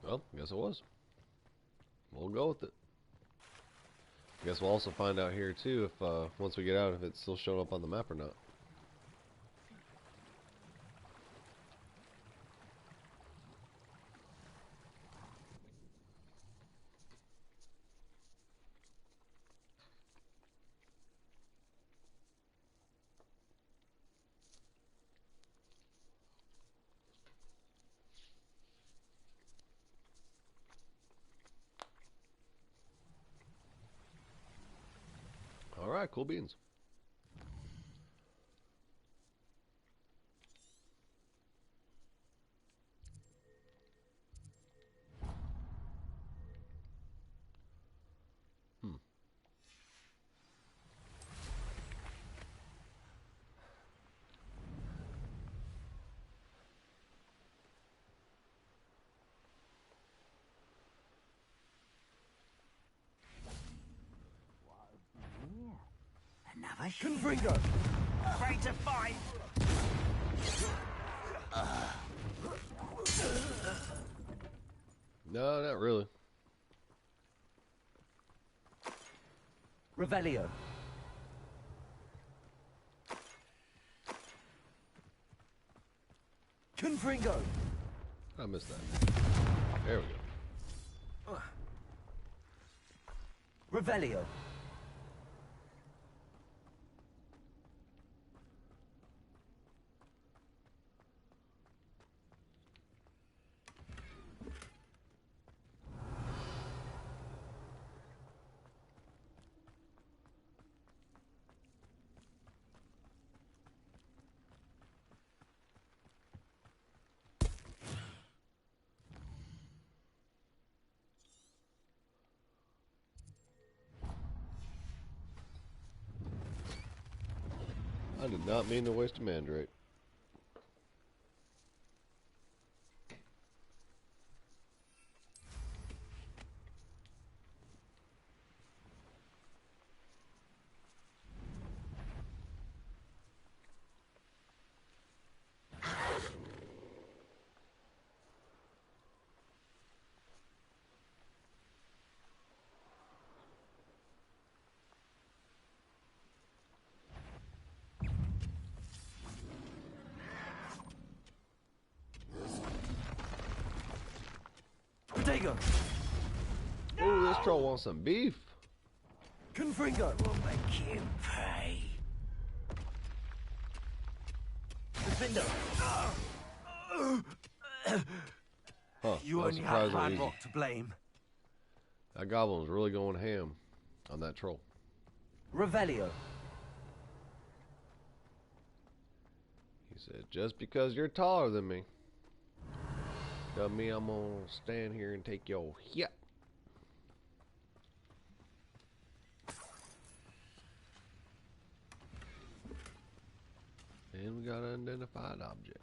[SPEAKER 1] Well, I guess it was. We'll go with it. I guess we'll also find out here too if once we get out if it's still showing up on the map or not. Alright, cool beans.
[SPEAKER 2] Another Confringo. Ready to fight.
[SPEAKER 1] No, not really.
[SPEAKER 2] Revelio. Confringo.
[SPEAKER 1] I missed that. There we go.
[SPEAKER 2] Revelio.
[SPEAKER 1] I did not mean to waste a mandrake.
[SPEAKER 2] Potato!
[SPEAKER 1] Oh, this troll wants some beef.
[SPEAKER 2] Confringo! We'll make him pay. Gryffindor!
[SPEAKER 1] Huh,
[SPEAKER 2] You
[SPEAKER 1] that was
[SPEAKER 2] only have
[SPEAKER 1] surprisingly easy.
[SPEAKER 2] Padrock to blame.
[SPEAKER 1] That goblin was really going ham on that troll.
[SPEAKER 2] Revelio.
[SPEAKER 1] He said, just because you're taller than me, tell me I'm gonna stand here and take your hit. And we got an unidentified object.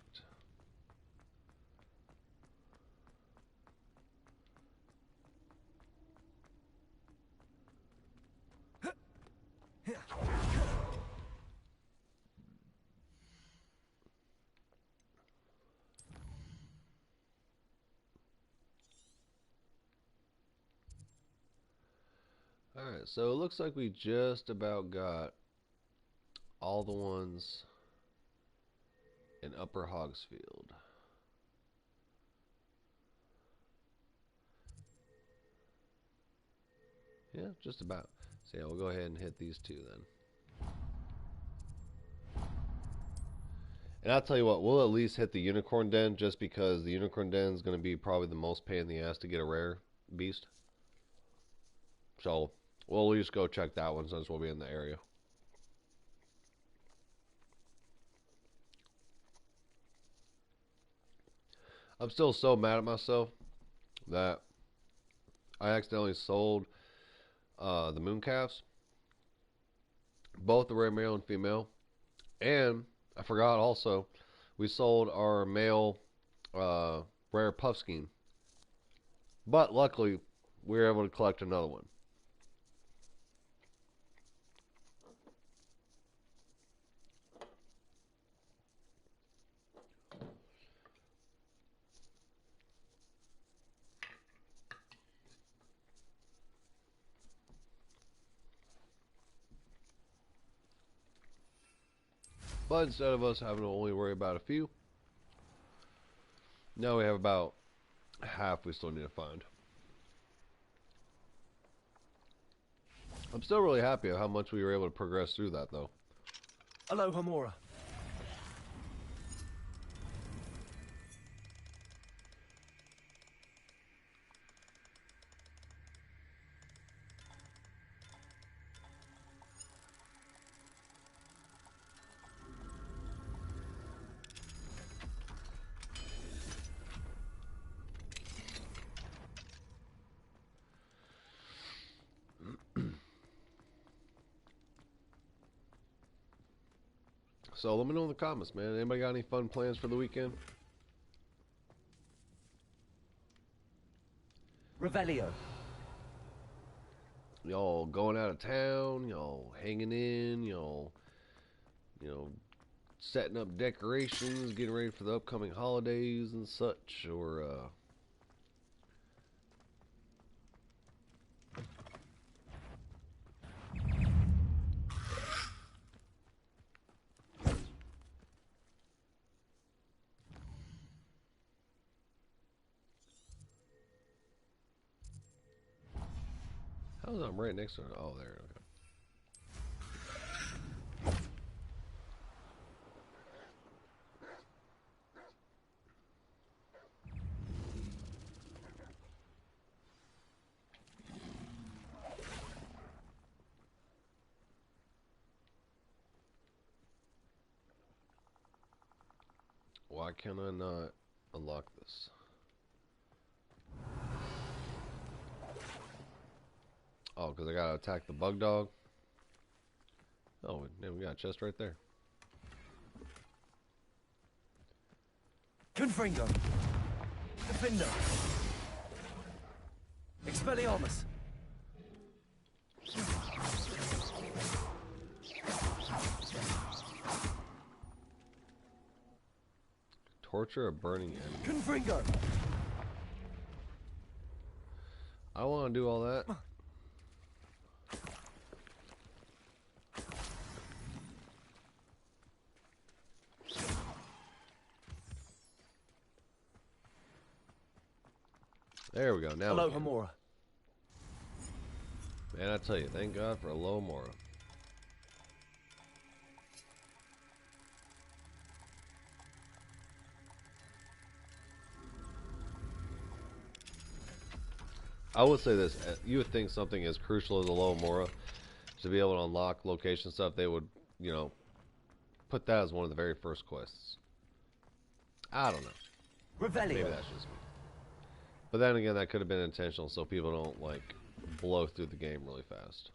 [SPEAKER 1] Alright, so it looks like we just about got all the ones in Upper Hogsfield. Yeah, just about. So yeah, we'll go ahead and hit these two then. And I'll tell you what, we'll at least hit the Unicorn Den just because the Unicorn Den is going to be probably the most pain in the ass to get a rare beast. So we'll at least go check that one since we'll be in the area. I'm still so mad at myself that I accidentally sold the mooncalves, both the rare male and female, and I forgot also we sold our male rare puffskein, but luckily we were able to collect another one. But instead of us having to only worry about a few, now we have about half we still need to find. I'm still really happy at how much we were able to progress through that, though.
[SPEAKER 2] Aloha Mora.
[SPEAKER 1] So let me know in the comments, man. Anybody got any fun plans for the weekend?
[SPEAKER 2] Revelio.
[SPEAKER 1] Y'all going out of town? Y'all hanging in? Y'all, setting up decorations, getting ready for the upcoming holidays and such? Or, how's I'm right next to it? Oh, there. Okay. Why can I not unlock this? Oh, because I gotta attack the bug dog? Oh, we got a chest right there.
[SPEAKER 2] Confringo. Defender. Expelliarmus.
[SPEAKER 1] Torture a burning enemy.
[SPEAKER 2] Confringo.
[SPEAKER 1] I want to do all that. There we go. Now
[SPEAKER 2] Hello,
[SPEAKER 1] we can.
[SPEAKER 2] Hamura.
[SPEAKER 1] Man, I tell you, thank God for Alohomora. I would say this: you would think something as crucial as Alohomora to be able to unlock location stuff, they would, you know, put that as one of the very first quests. I don't know.
[SPEAKER 2] Revelio.
[SPEAKER 1] Maybe that's just me. But then again, that could have been intentional so people don't, like, blow through the game really fast.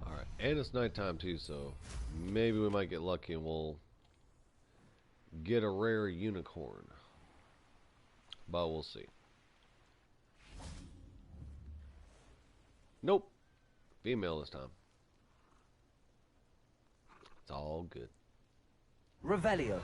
[SPEAKER 1] Alright, and it's nighttime too, so maybe we might get lucky and we'll get a rare unicorn. But we'll see. Nope. Female this time. It's all good.
[SPEAKER 2] Revelio.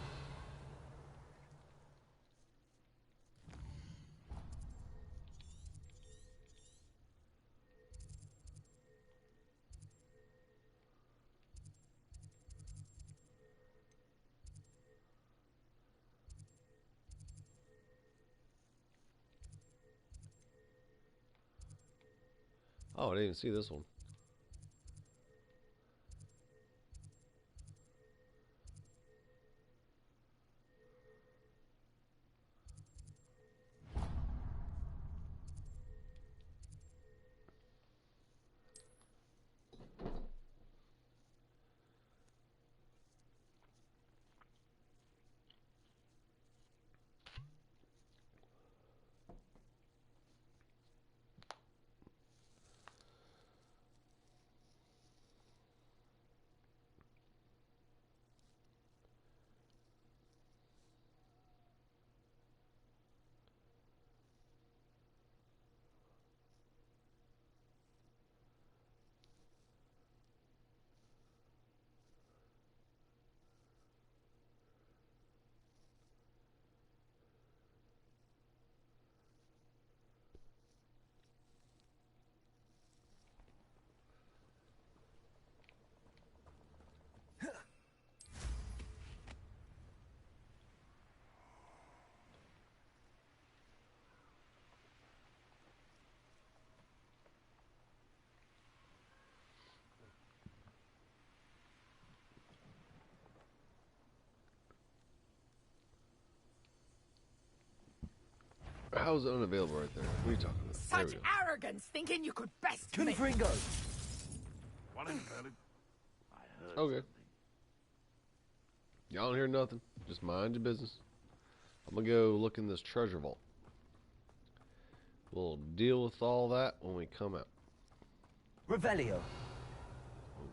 [SPEAKER 1] Oh, I didn't even see this one. How's it unavailable right there? What are you talking about? There
[SPEAKER 3] Such
[SPEAKER 1] we go.
[SPEAKER 3] arrogance, thinking you could best me.
[SPEAKER 2] Confringo.
[SPEAKER 1] Okay. Y'all don't hear nothing. Just mind your business. I'm gonna go look in this treasure vault. We'll deal with all that when we come out.
[SPEAKER 2] Revelio.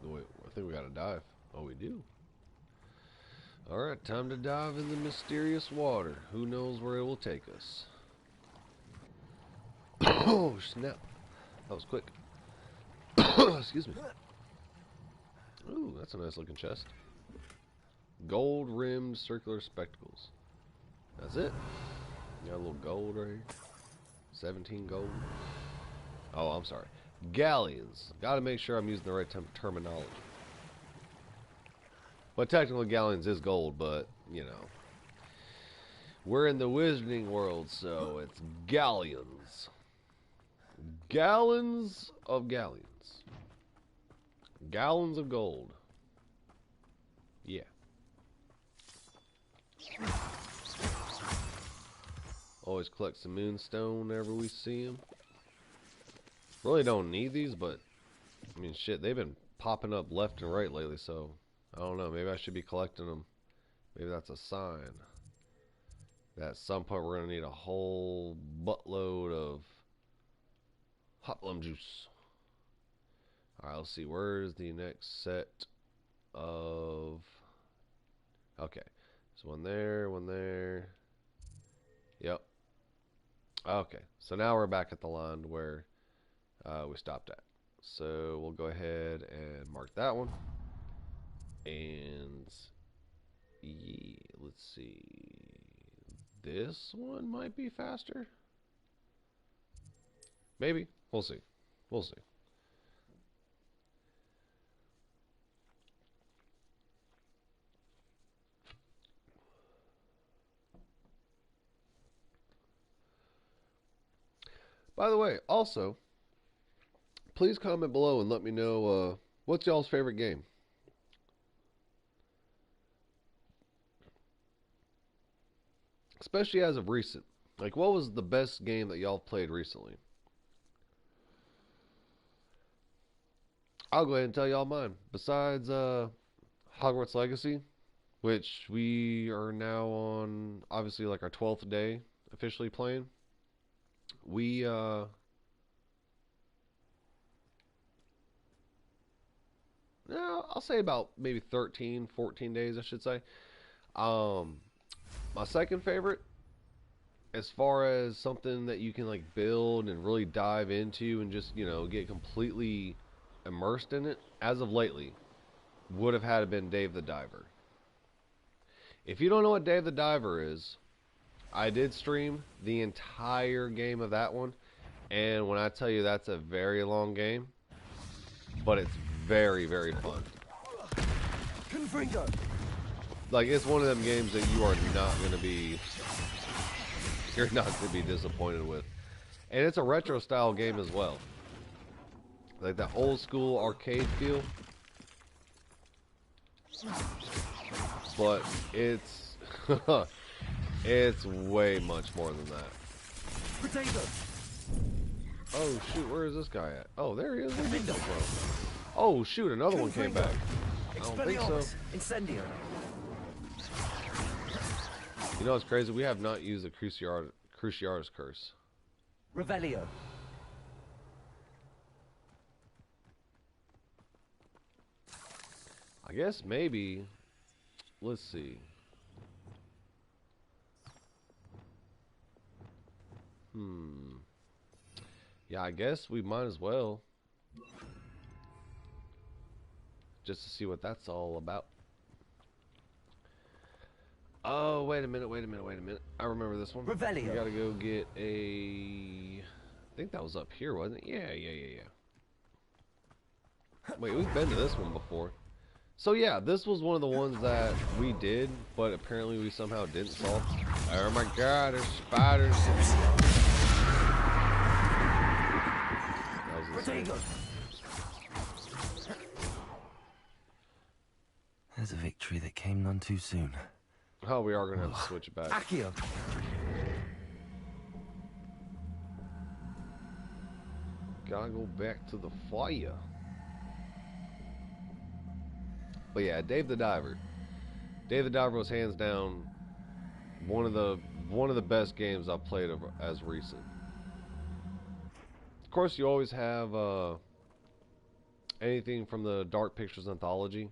[SPEAKER 1] Oh, wait, I think we gotta dive. Oh, we do. Alright, time to dive in the mysterious water. Who knows where it will take us? Oh, snap. That was quick. Excuse me. Ooh, that's a nice looking chest. Gold rimmed circular spectacles. That's it. Got a little gold right here. 17 gold. Oh, I'm sorry. Galleons. Gotta make sure I'm using the right terminology. But technically galleons is gold, but, you know. We're in the wizarding world, so it's galleons. Gallons of galleons. Gallons of gold. Yeah. Always collect some moonstone whenever we see them. Really don't need these, but I mean, shit, they've been popping up left and right lately, so I don't know. Maybe I should be collecting them Maybe that's a sign that at some point we're going to need a whole buttload of hot plum juice. Alright, let's see. Where's the next set of... Okay. So one there, one there. Yep. Okay. So now we're back at the line where we stopped at. So we'll go ahead and mark that one. And... yeah, let's see. This one might be faster. Maybe. We'll see. We'll see. By the way, also, please comment below and let me know what's y'all's favorite game. Especially as of recent. Like, what was the best game that y'all played recently? I'll go ahead and tell y'all mine. Besides Hogwarts Legacy, which we are now on, obviously, like our 12th day officially playing. We, no, I'll say about maybe 13, 14 days, I should say. My second favorite, as far as something that you can like build and really dive into and just, you know, get completely immersed in it, as of lately, would have had to been Dave the Diver. If you don't know what Dave the Diver is, I did stream the entire game of that one, and when I tell you that's a very long game, but it's very, very fun. Like, it's one of them games that you are not going to be, you're not going to be disappointed with. And it's a retro style game as well. Like that old school arcade feel. But it's, it's way much more than that.
[SPEAKER 2] Potato.
[SPEAKER 1] Oh shoot, where is this guy at? Oh, there he is. Where'd he come from? Oh shoot, another one came back. I don't think so.
[SPEAKER 2] Incendio.
[SPEAKER 1] You know what's crazy? We have not used the Cruciatus Curse.
[SPEAKER 2] Revelio.
[SPEAKER 1] I guess maybe. Let's see. Yeah, I guess we might as well. Just to see what that's all about. Oh, wait a minute. I remember this one.
[SPEAKER 2] Revelio.
[SPEAKER 1] We gotta go get a... I think that was up here, wasn't it? Yeah. Wait, we've been to this one before. So yeah, this was one of the ones that we did, but apparently we somehow didn't solve. Oh my god, there's spiders. That was insane.
[SPEAKER 2] There's a victory that came none too soon.
[SPEAKER 1] Oh, we are gonna have to switch it back.
[SPEAKER 2] Accio.
[SPEAKER 1] Gotta go back to the fire. But yeah, Dave the Diver. Dave the Diver was hands down one of the best games I've played as recent. Of course, you always have anything from the Dark Pictures anthology.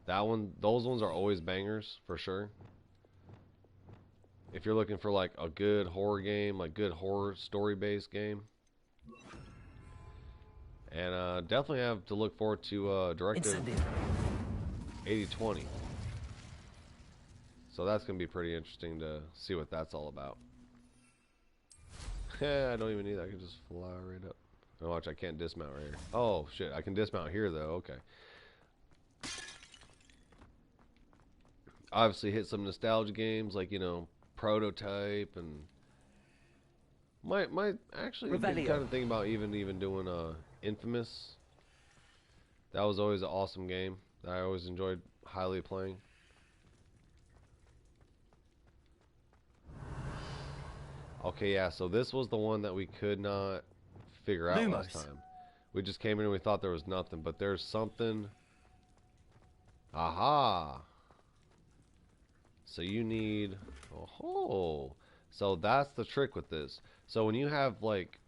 [SPEAKER 1] That one, those ones are always bangers for sure. If you're looking for like a good horror game, like good horror story-based game. And definitely have to look forward to Directive 8020. So that's going to be pretty interesting to see what that's all about. I don't even need that. I can just fly right up. Oh, watch, I can't dismount right here. Oh, shit. I can dismount here, though. Okay. Obviously hit some nostalgia games like, you know, Prototype, and might actually been kind of thinking about even doing Infamous. That was always an awesome game that I always enjoyed highly playing. Okay, yeah, so this was the one that we could not figure out last time. We just came in and we thought there was nothing, but there's something. Aha! So you need, oh, so that's the trick with this. So when you have like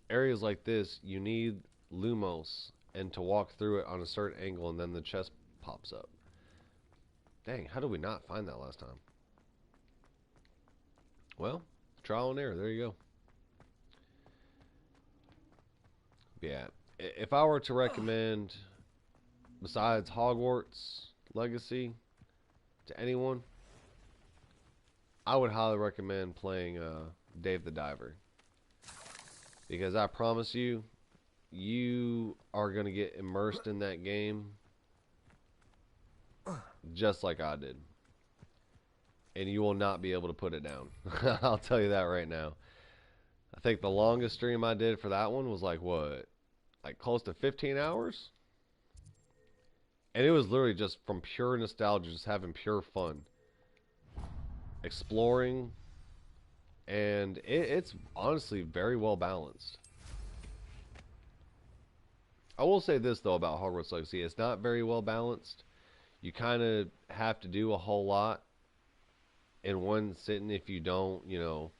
[SPEAKER 1] areas like this, you need Lumos and to walk through it on a certain angle, and then the chest pops up. Dang, how did we not find that last time? Well, trial and error. There you go. Yeah, if I were to recommend, besides Hogwarts Legacy, to anyone, I would highly recommend playing Dave the Diver. Because I promise you, you are going to get immersed in that game just like I did. And you will not be able to put it down. I'll tell you that right now. I think the longest stream I did for that one was like, what? Like close to 15 hours? And it was literally just from pure nostalgia, just having pure fun. Exploring. And it's honestly very well balanced. I will say this, though, about Hogwarts Legacy. It's not very well balanced. You kind of have to do a whole lot in one sitting if you don't, you know,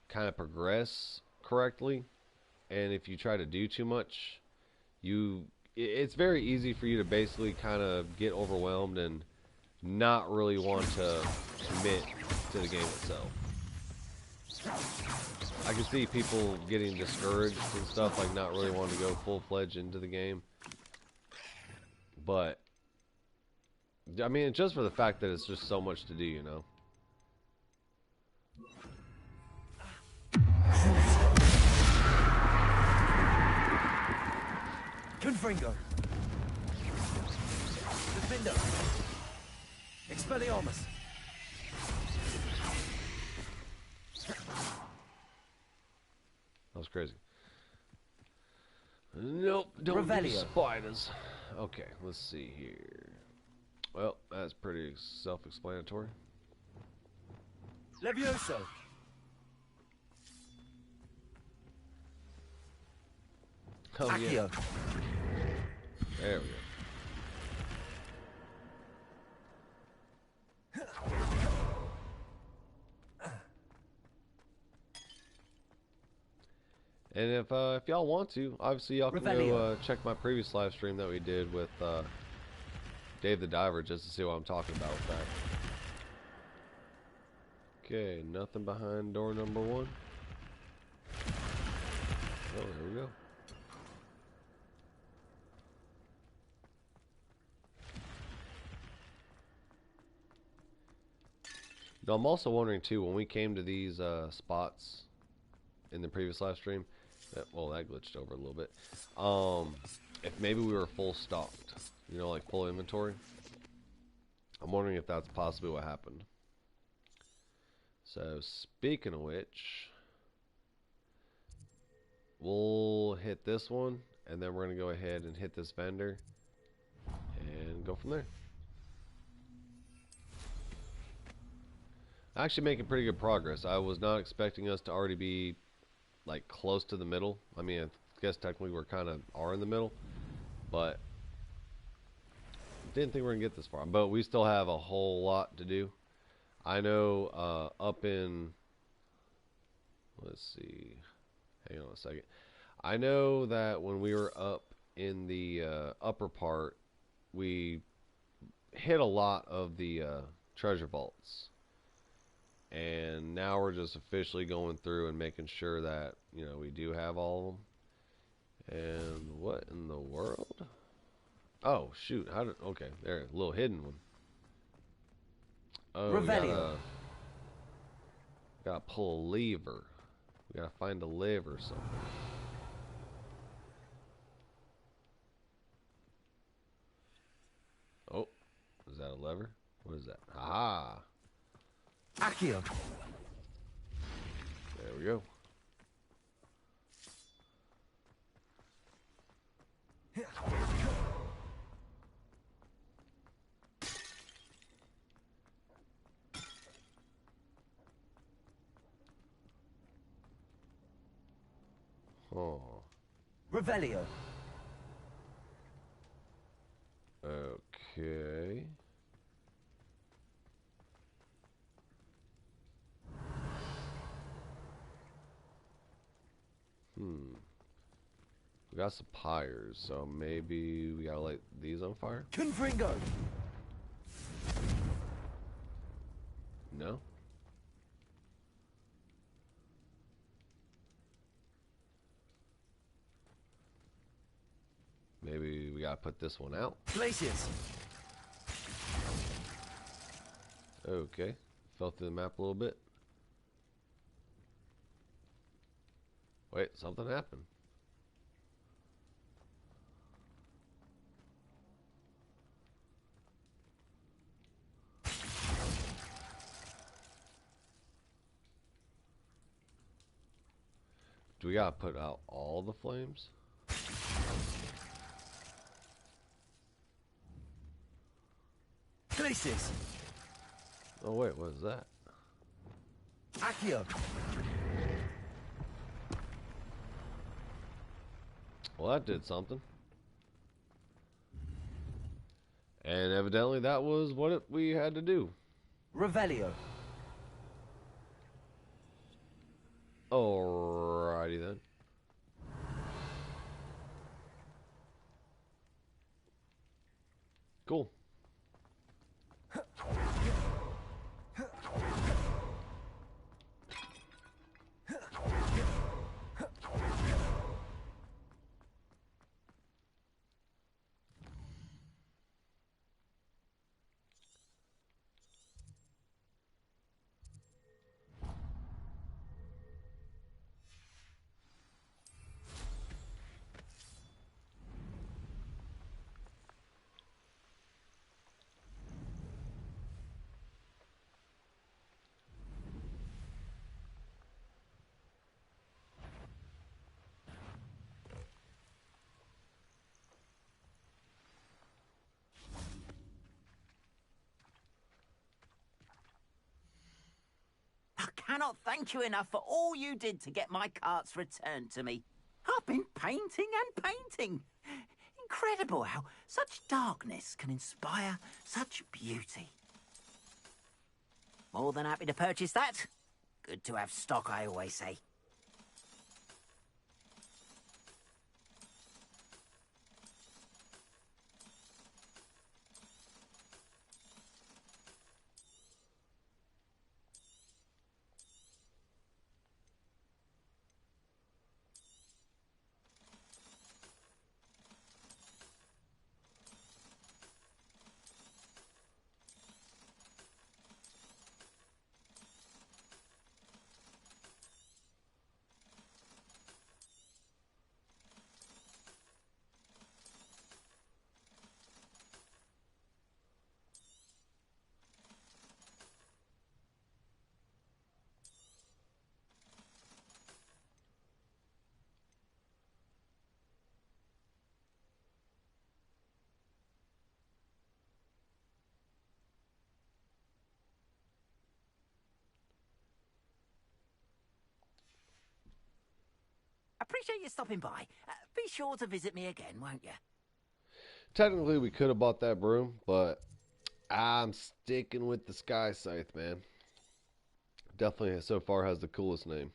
[SPEAKER 1] kind of progress correctly. And if you try to do too much, it's very easy for you to basically kind of get overwhelmed and not really want to commit to the game itself. I can see people getting discouraged and stuff, like not really wanting to go full-fledged into the game. But, I mean, just for the fact that it's just so much to do, you know?
[SPEAKER 2] Confringo. Gryffindor. Expelliarmus.
[SPEAKER 1] That was crazy. Nope, don't do spiders. Okay, let's see here. Well, that's pretty self-explanatory.
[SPEAKER 2] Levioso.
[SPEAKER 1] Oh,
[SPEAKER 2] Accio.
[SPEAKER 1] yeah. There we go. And if y'all want to, obviously y'all can go check my previous live stream that we did with Dave the Diver, just to see what I'm talking about with that. Okay, nothing behind door number 1. Oh, there we go. Now, I'm also wondering too, when we came to these spots in the previous live stream, well, that glitched over a little bit. If maybe we were full stocked, you know, like full inventory. I'm wondering if that's possibly what happened. So, speaking of which, we'll hit this one, and then we're going to go ahead and hit this vendor, and go from there. Actually making pretty good progress. I was not expecting us to already be like close to the middle. I mean, I guess technically we're kind of are in the middle, but didn't think we were gonna get this far. But we still have a whole lot to do. I know up in, let's see, hang on a second. I know that when we were up in the upper part, we hit a lot of the treasure vaults. And now we're just officially going through and making sure that, you know, we do have all of them. And what in the world? Oh, shoot. How did, okay, there, a little hidden one. Oh, we gotta pull a lever. We gotta find a lever somewhere. Oh, is that a lever? What is that? Aha!
[SPEAKER 2] Accio.
[SPEAKER 1] There we go. Oh.
[SPEAKER 2] Revelio.
[SPEAKER 1] Okay. We got some pyres, so maybe we gotta light these on fire?
[SPEAKER 2] GRYFFINDOR!
[SPEAKER 1] No? Maybe we gotta put this one out?
[SPEAKER 2] Glaciers!
[SPEAKER 1] Okay. Fell through the map a little bit. Wait, something happened. Do we gotta put out all the flames?
[SPEAKER 2] Glaciers!
[SPEAKER 1] Oh wait, what is that?
[SPEAKER 2] Accio!
[SPEAKER 1] Well, that did something. And evidently that was what we had to do.
[SPEAKER 2] Revelio!
[SPEAKER 1] Alrighty then. Cool.
[SPEAKER 3] I cannot thank you enough for all you did to get my carts returned to me. I've been painting and painting. Incredible how such darkness can inspire such beauty. More than happy to purchase that. Good to have stock, I always say. Appreciate you stopping by. Be sure to visit me again, won't you?
[SPEAKER 1] Technically, we could have bought that broom, but I'm sticking with the Sky Scythe, man. Definitely so far has the coolest name.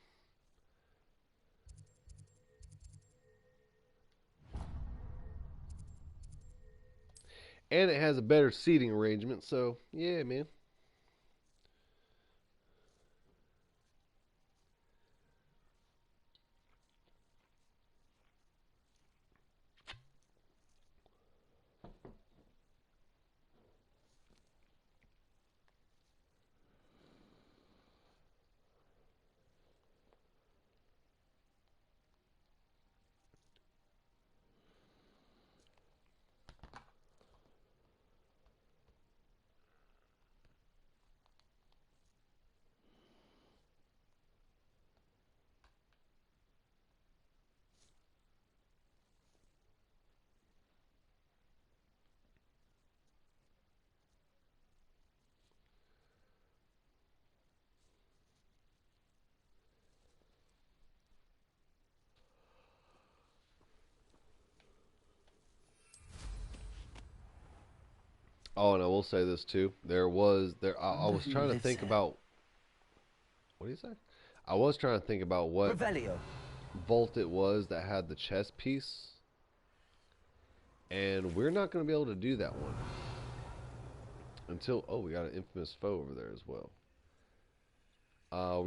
[SPEAKER 1] And it has a better seating arrangement, so yeah, man. Oh, and I will say this too. I was trying to think about. What do you say? I was trying to think about what
[SPEAKER 2] Revelio!
[SPEAKER 1] vault it was that had the chest piece. And we're not going to be able to do that one until... Oh, we got an infamous foe over there as well.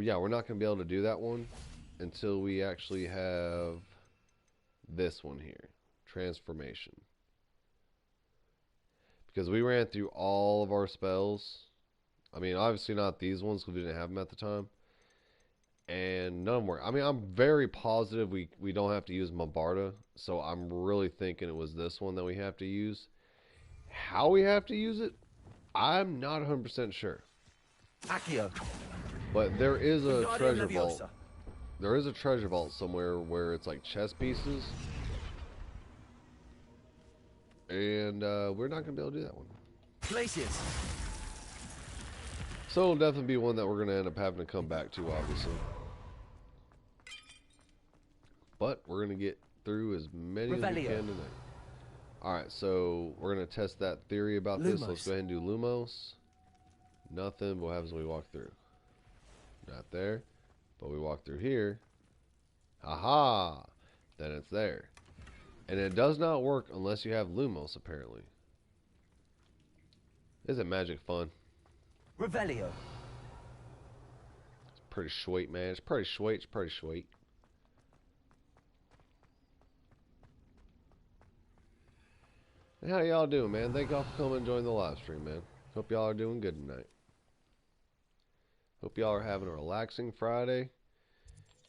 [SPEAKER 1] Yeah, we're not going to be able to do that one until we actually have this one here. Transformation. Because we ran through all of our spells. I mean, obviously not these ones because we didn't have them at the time. And none of them work. I mean, I'm very positive we don't have to use Mombarda. So I'm really thinking it was this one that we have to use. How we have to use it, I'm not 100% sure.
[SPEAKER 2] Accio.
[SPEAKER 1] But there is a
[SPEAKER 2] Wingardium
[SPEAKER 1] treasure vault.
[SPEAKER 2] Leviosa.
[SPEAKER 1] There is a treasure vault somewhere where it's like chess pieces. And we're not going to be able to do that one.
[SPEAKER 2] Glaciers.
[SPEAKER 1] So it'll definitely be one that we're going to end up having to come back to, obviously. But we're going to get through as many as we can tonight. Alright, so we're going to test that theory about this. Let's go ahead and do Lumos. Nothing. What happens when we walk through? Not there. But we walk through here. Aha! Then it's there. And it does not work unless you have Lumos, apparently. Isn't magic fun?
[SPEAKER 2] Revelio.
[SPEAKER 1] It's pretty sweet, man. It's pretty sweet. It's pretty sweet. And how y'all doing, man? Thank y'all for coming and joining the live stream, man. Hope y'all are doing good tonight. Hope y'all are having a relaxing Friday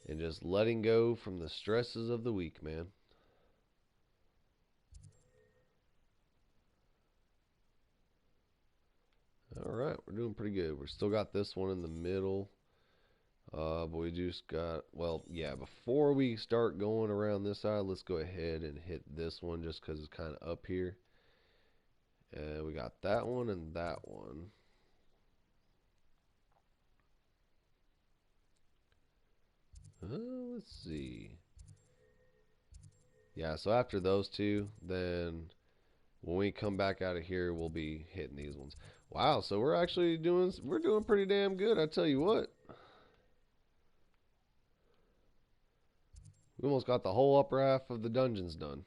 [SPEAKER 1] and just letting go from the stresses of the week, man. Alright, we're doing pretty good. We still got this one in the middle. But we just got, well, yeah, before we start going around this side, let's go ahead and hit this one just because it's kind of up here. And we got that one and that one. Let's see. Yeah, so after those two, then when we come back out of here, we'll be hitting these ones. Wow, so we're actually doing pretty damn good, I tell you what. We almost got the whole upper half of the dungeons done.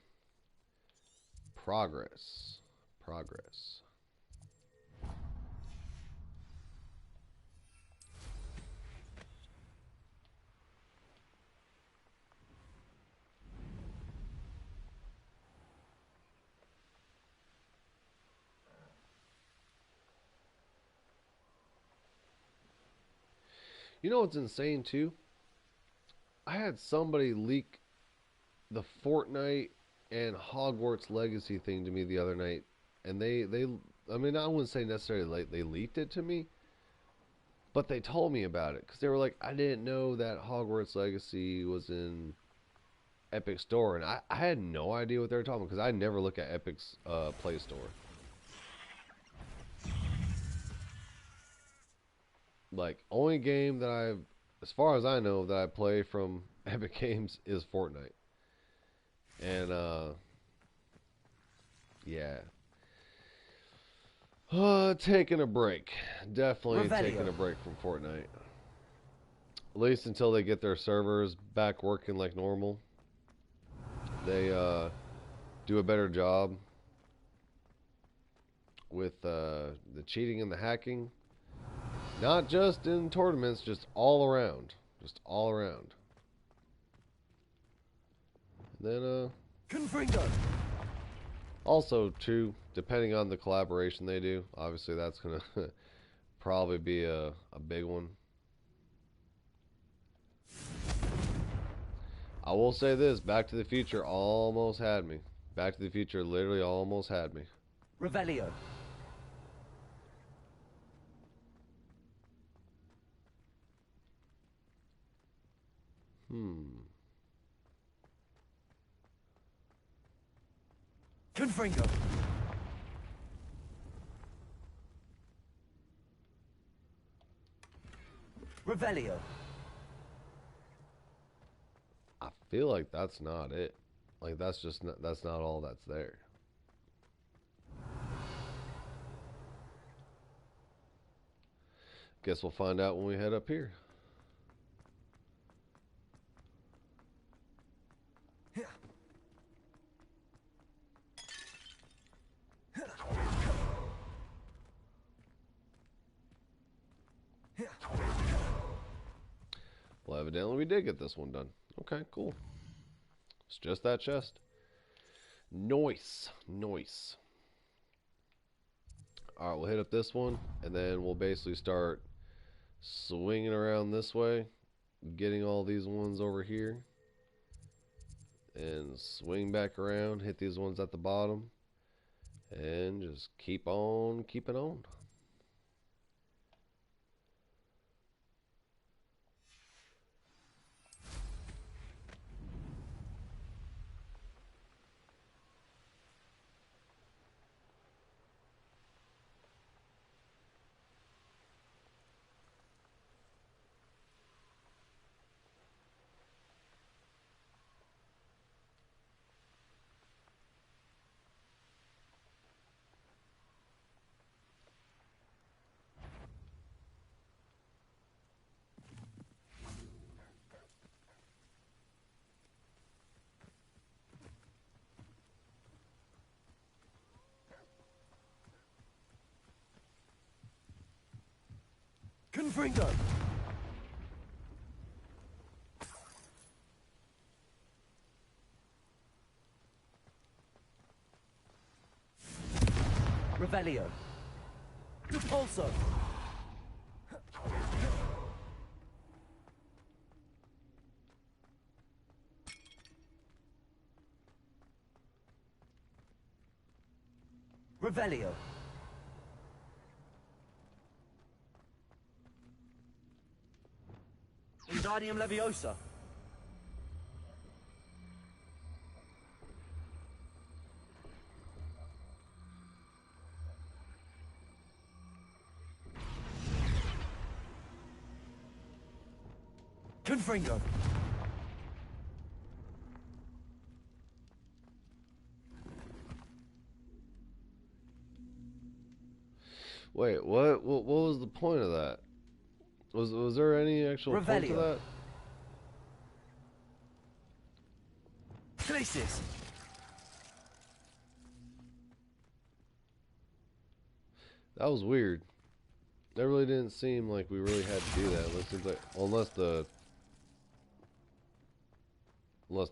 [SPEAKER 1] Progress. Progress. You know what's insane too? I had somebody leak the Fortnite and Hogwarts Legacy thing to me the other night, and they I mean, I wouldn't say necessarily like they leaked it to me, but they told me about it because they were like, I didn't know that Hogwarts Legacy was in Epic Store, and I had no idea what they were talking about because I never look at Epic's Play Store. Like, only game that I've, as far as I know, that I play from Epic Games is Fortnite. And, yeah. Taking a break. Definitely taking a break from Fortnite. At least until they get their servers back working like normal. They, do a better job with, the cheating and the hacking. Not just in tournaments, just all around. Just all around. And then, also, too, depending on the collaboration they do, obviously that's going to probably be a big one. I will say this, Back to the Future almost had me. Back to the Future literally almost had me.
[SPEAKER 2] Revelio. Confringo. Revelio.
[SPEAKER 1] I feel like that's not it. Like that's not all that's there. Guess we'll find out when we head up here. evidently we did get this one done. Okay, cool. It's just that chest. Nice. Nice. Alright, we'll hit up this one, and then we'll basically start swinging around this way, getting all these ones over here, and swing back around, hit these ones at the bottom, and just keep on keeping on.
[SPEAKER 2] Confringo! Revelio! Repulso! Revelio! Wingardium Leviosa! Confringo!
[SPEAKER 1] Wait, what was the point of that? Was there any actual point to that?
[SPEAKER 2] Glacis!
[SPEAKER 1] That was weird. That really didn't seem like we really had to do that. It seems like, unless the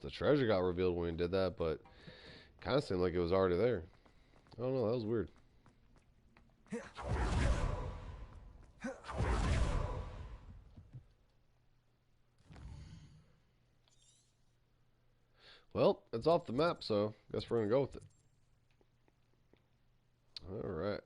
[SPEAKER 1] treasure got revealed when we did that, but it kind of seemed like it was already there. I don't know. That was weird. Well, it's off the map, so guess we're gonna go with it. All right.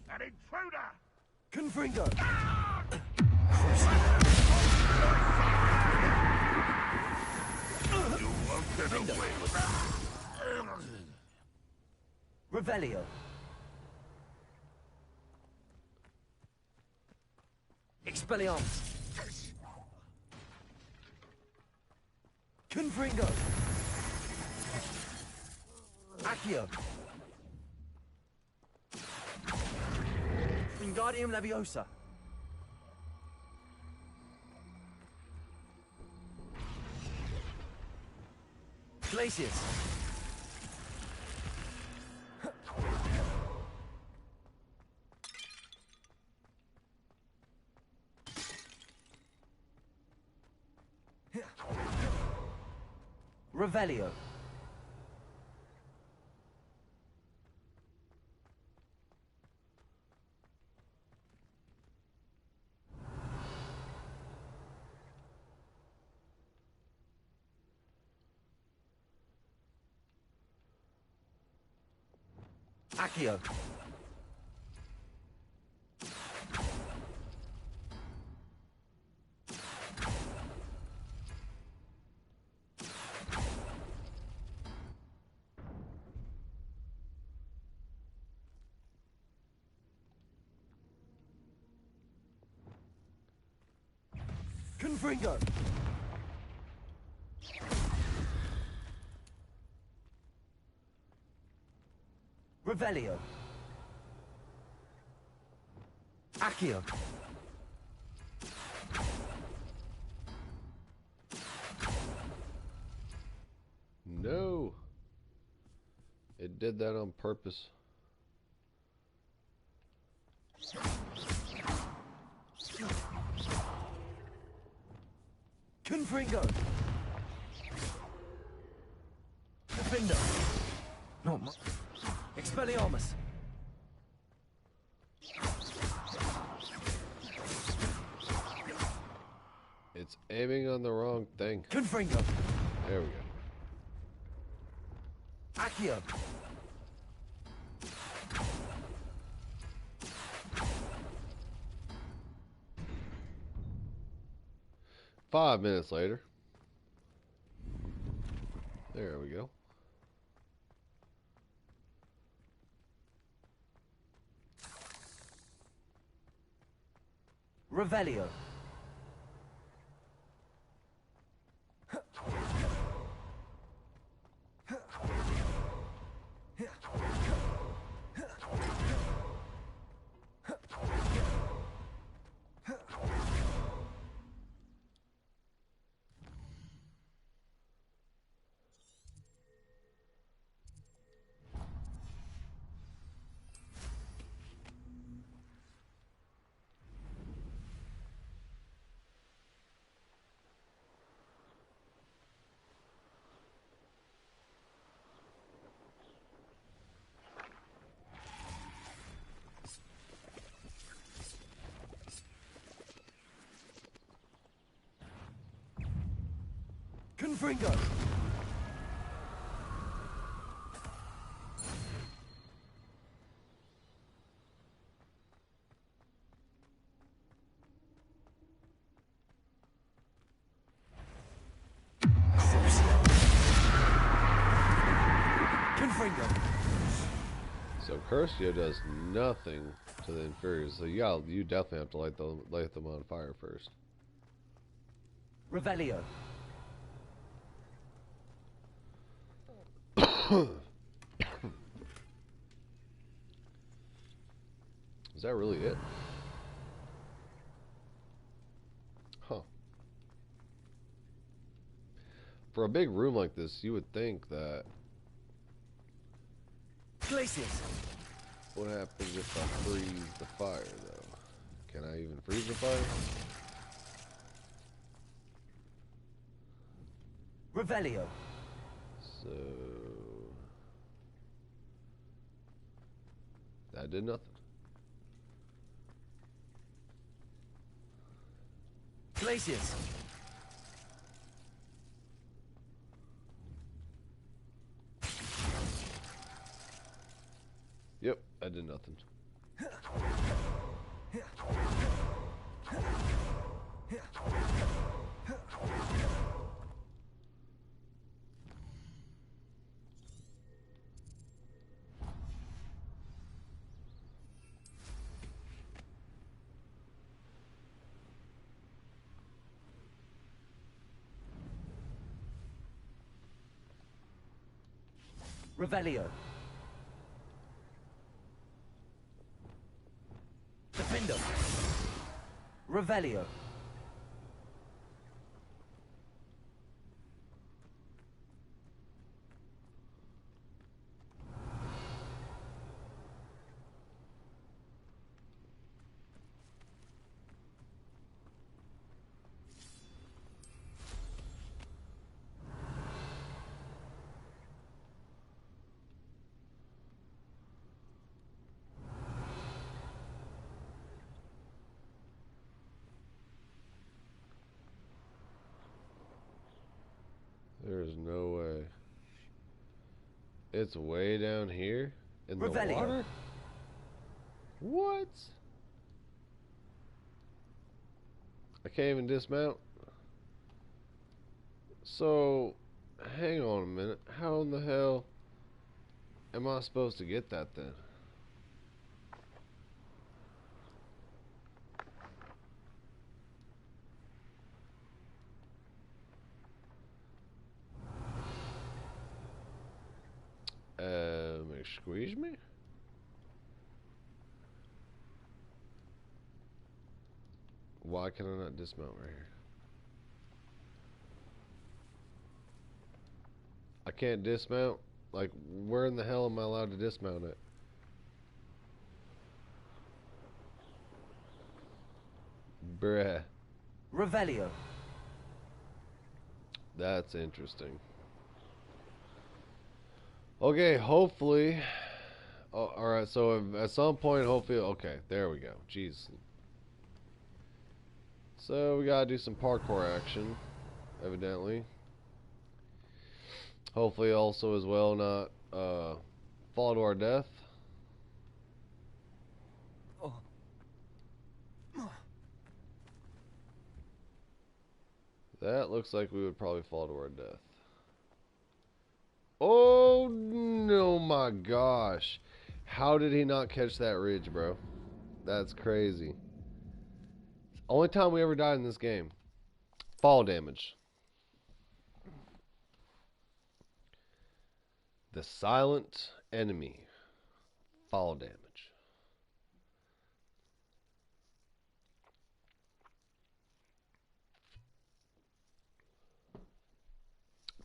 [SPEAKER 4] An intruder!
[SPEAKER 2] Confringo!
[SPEAKER 4] You won't get away with that!
[SPEAKER 2] Revelio! Expelliarmus! Confringo! Accio! Wingardium Leviosa! Glacius!
[SPEAKER 3] Revelio. Accio. Confringo. Revelio. Accio.
[SPEAKER 1] No. It did that on purpose.
[SPEAKER 3] Confringo. Defender.
[SPEAKER 2] Not much.
[SPEAKER 3] Expelliarmus.
[SPEAKER 1] It's aiming on the wrong thing.
[SPEAKER 3] Confringo.
[SPEAKER 1] There we go.
[SPEAKER 3] Accio.
[SPEAKER 1] 5 minutes later. There we go.
[SPEAKER 3] Revelio. Confringo. Confringo.
[SPEAKER 1] So Curcio does nothing to the inferiors. So yeah, you definitely have to light them on fire first.
[SPEAKER 3] Revelio.
[SPEAKER 1] Is that really it? Huh. For a big room like this, you would think that...
[SPEAKER 3] Glacius.
[SPEAKER 1] What happens if I freeze the fire, though? Can I even freeze the fire?
[SPEAKER 3] Revelio.
[SPEAKER 1] So... that did nothing.
[SPEAKER 3] Glacius.
[SPEAKER 1] Yep, that did nothing.
[SPEAKER 3] Revelio. Defender. Revelio.
[SPEAKER 1] There's no way. It's way down here in the
[SPEAKER 3] Revelio.
[SPEAKER 1] water? What? I can't even dismount. So, hang on a minute. How in the hell am I supposed to get that then? Excuse me? Why can I not dismount right here? I can't dismount? Like, where in the hell am I allowed to dismount it? Bruh.
[SPEAKER 3] Revelio.
[SPEAKER 1] That's interesting. Okay, hopefully. Oh, alright, so at some point, hopefully. Okay, there we go. Jeez. So we gotta do some parkour action, evidently. Hopefully, also as well, not fall to our death. That looks like we would probably fall to our death. Oh no, my gosh. How did he not catch that ridge, bro? That's crazy. Only time we ever died in this game. Fall damage. The silent enemy. Fall damage.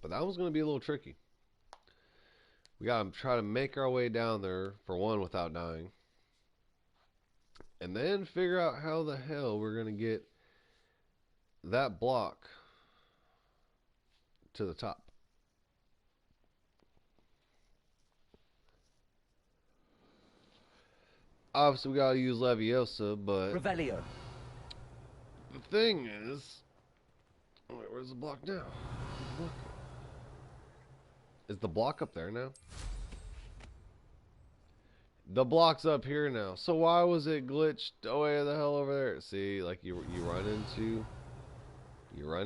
[SPEAKER 1] But that one's going to be a little tricky. We got to try to make our way down there, for one, without dying. And then figure out how the hell we're going to get that block to the top. Obviously, we got to use Leviosa, but
[SPEAKER 3] Revelio.
[SPEAKER 1] the thing is... Wait, where's the block now? Is the block up there now? The block's up here now. So why was it glitched away the hell over there? See, like you run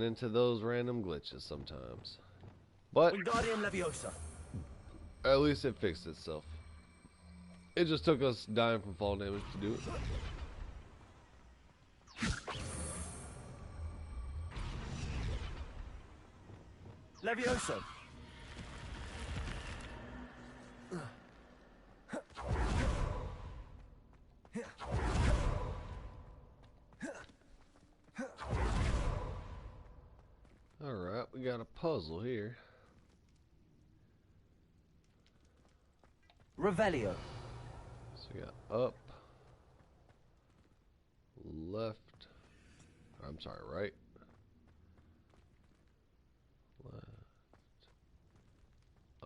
[SPEAKER 1] into those random glitches sometimes. But
[SPEAKER 3] Wingardium Leviosa.
[SPEAKER 1] at least it fixed itself. It just took us dying from fall damage to do it.
[SPEAKER 3] Leviosa.
[SPEAKER 1] Alright, we got a puzzle here.
[SPEAKER 3] Revelio.
[SPEAKER 1] So we got up, left, I'm sorry, right, left,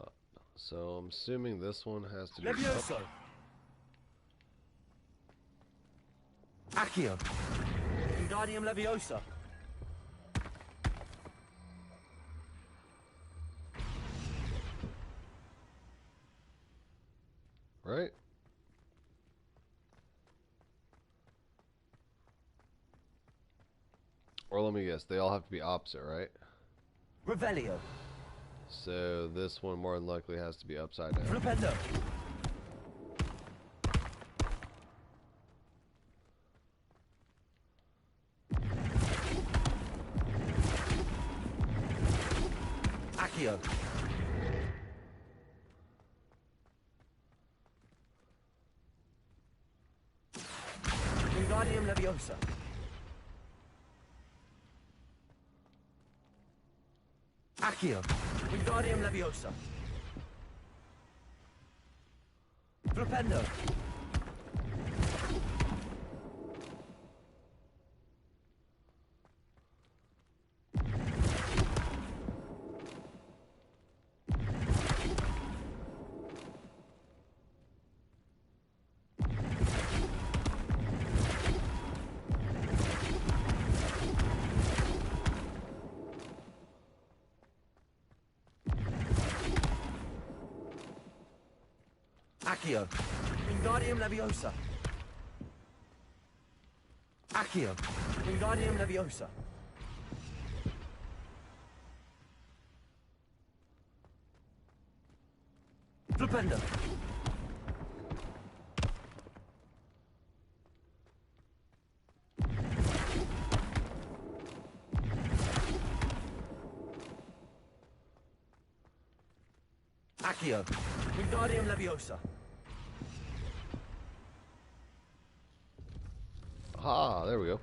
[SPEAKER 1] up. So I'm assuming this one has to be
[SPEAKER 3] Leviosa.
[SPEAKER 1] up.
[SPEAKER 3] Accio. Wingardium Leviosa.
[SPEAKER 1] Right? Or let me guess, they all have to be opposite, right?
[SPEAKER 3] Revelio.
[SPEAKER 1] So this one more than likely has to be upside down.
[SPEAKER 3] Flipendo. Accio. Wingardium Leviosa. Accio. Wingardium Leviosa. Flipendo.
[SPEAKER 2] Accio. Wingardium Leviosa. Accio. Wingardium Leviosa. Flipendo. Accio. Wingardium Leviosa.
[SPEAKER 1] Ah, there we go.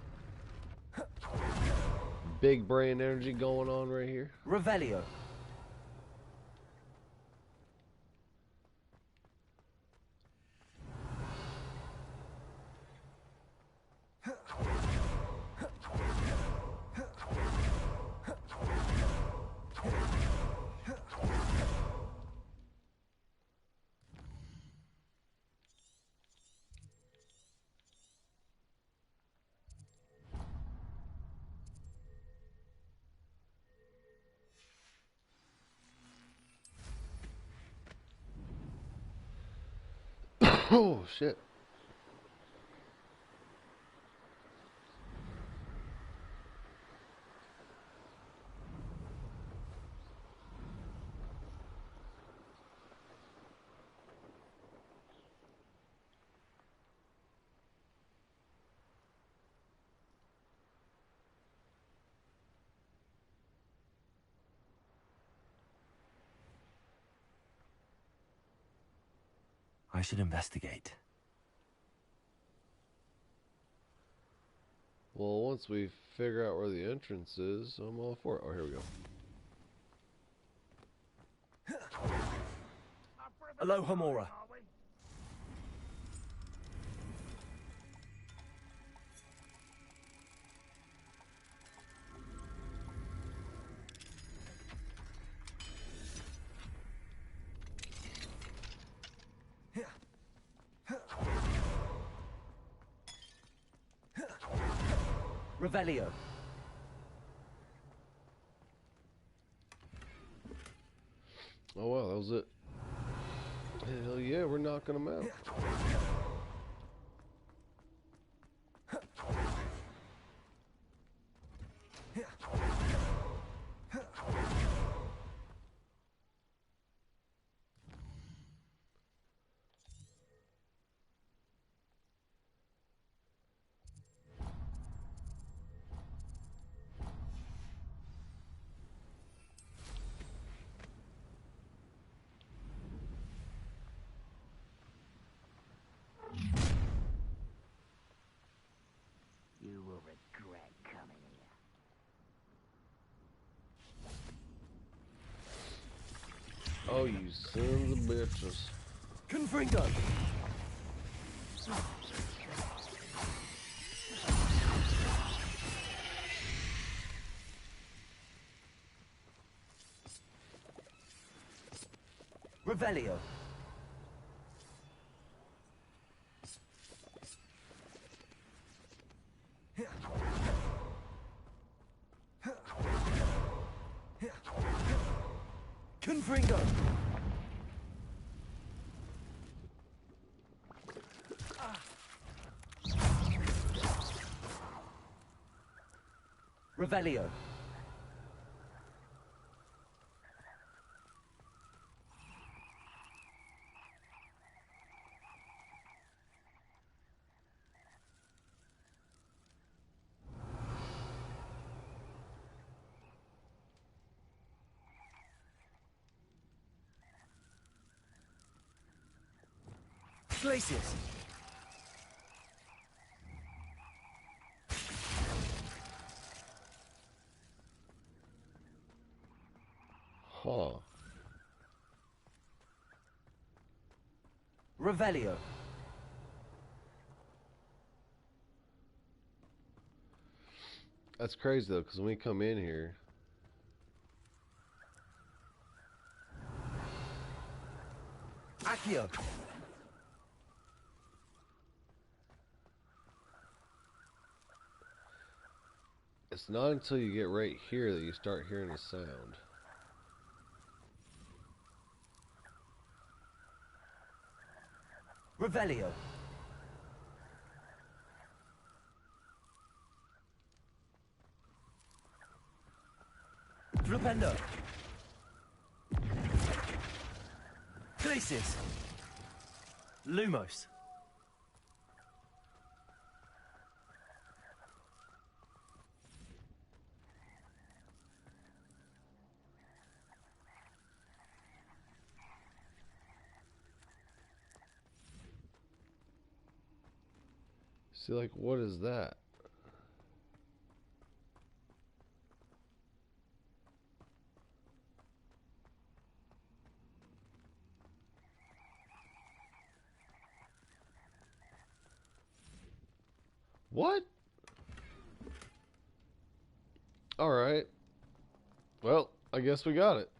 [SPEAKER 1] Big brain energy going on right here.
[SPEAKER 2] Revelio.
[SPEAKER 1] Oh, shit.
[SPEAKER 2] I should investigate.
[SPEAKER 1] Well, once we figure out where the entrance is, I'm all for it. Oh, here we go.
[SPEAKER 2] Aloha Mora.
[SPEAKER 4] Are we?
[SPEAKER 2] Revelio.
[SPEAKER 1] Oh, wow, that was it. Hell yeah, we're knocking them out.
[SPEAKER 3] You will regret coming here.
[SPEAKER 1] Oh, you sons of bitches.
[SPEAKER 2] Confringo. Revelio. Confringo. Revelio. Glacius.
[SPEAKER 1] Huh.
[SPEAKER 2] Revelio.
[SPEAKER 1] That's crazy, though, because when we come in here...
[SPEAKER 2] Accio.
[SPEAKER 1] It's not until you get right here that you start hearing the sound.
[SPEAKER 2] Revelio. Flipendo. Glacis. Lumos.
[SPEAKER 1] See, like, what is that? What? Alright. Well, I guess we got it.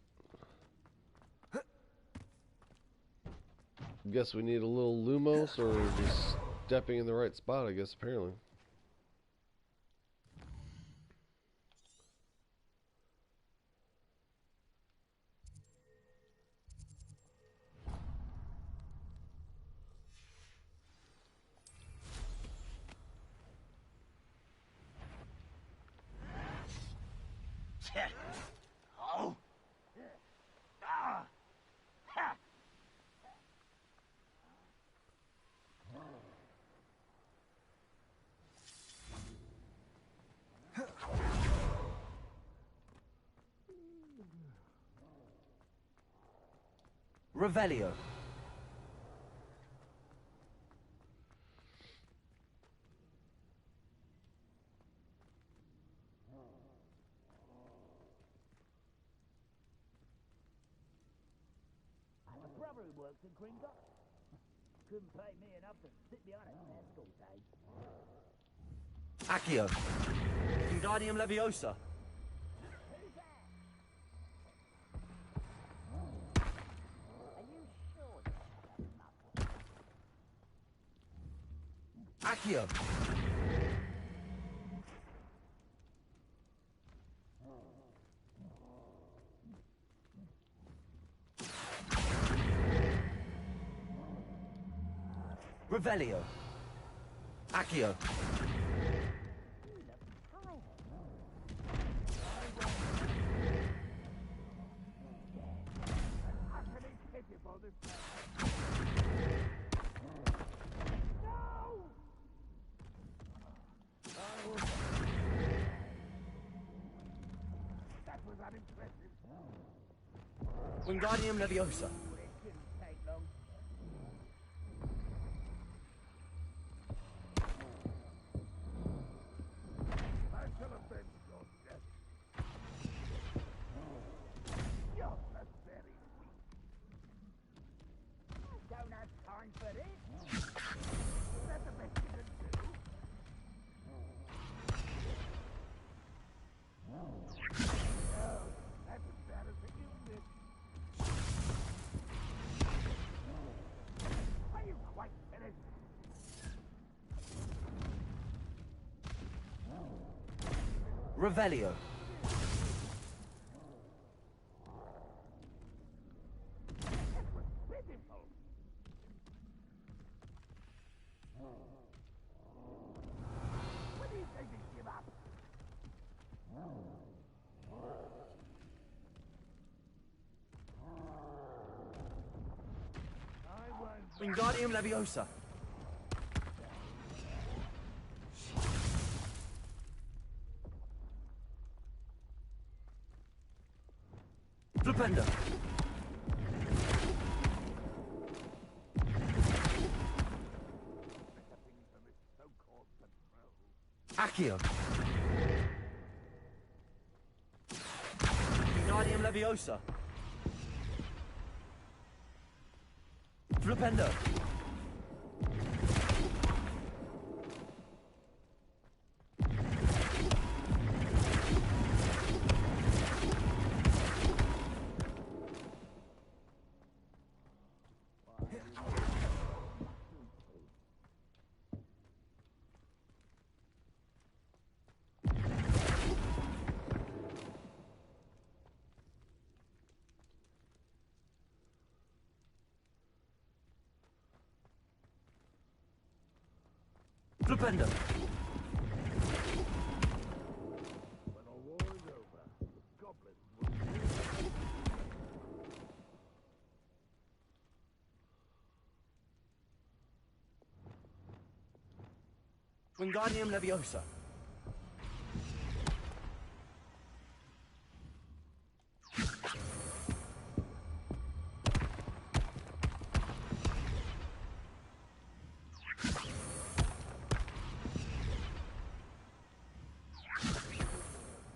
[SPEAKER 1] Guess we need a little Lumos or just stepping in the right spot, I guess, apparently.
[SPEAKER 4] Oh. Ah. Ha.
[SPEAKER 2] Revelio.
[SPEAKER 5] My brother who works at Gryffindor couldn't pay me enough to sit behind a desk all day.
[SPEAKER 2] Accio. Wingardium Leviosa.
[SPEAKER 5] Are you sure that's enough?
[SPEAKER 2] Accio. Revelio. Accio.
[SPEAKER 4] Utterly pitiful, this man. That was unimpressive.
[SPEAKER 2] Wingardium Leviosa.
[SPEAKER 5] It couldn't take long.
[SPEAKER 4] I shall avenge your death. You're very weak.
[SPEAKER 5] I don't have time for this.
[SPEAKER 4] Is that the best you can do? No, that's embarrassing, isn't it? Are you quite finished?
[SPEAKER 2] Revelio.
[SPEAKER 4] That was pitiful. When do you think to give up? I won't.
[SPEAKER 2] Wingardium Leviosa. Flipendo.
[SPEAKER 4] From its so-called control.
[SPEAKER 2] Accio. Wingardium Leviosa. Flipendo. Flipendo.
[SPEAKER 4] When the war is over, goblins will...
[SPEAKER 2] Wingardium Leviosa.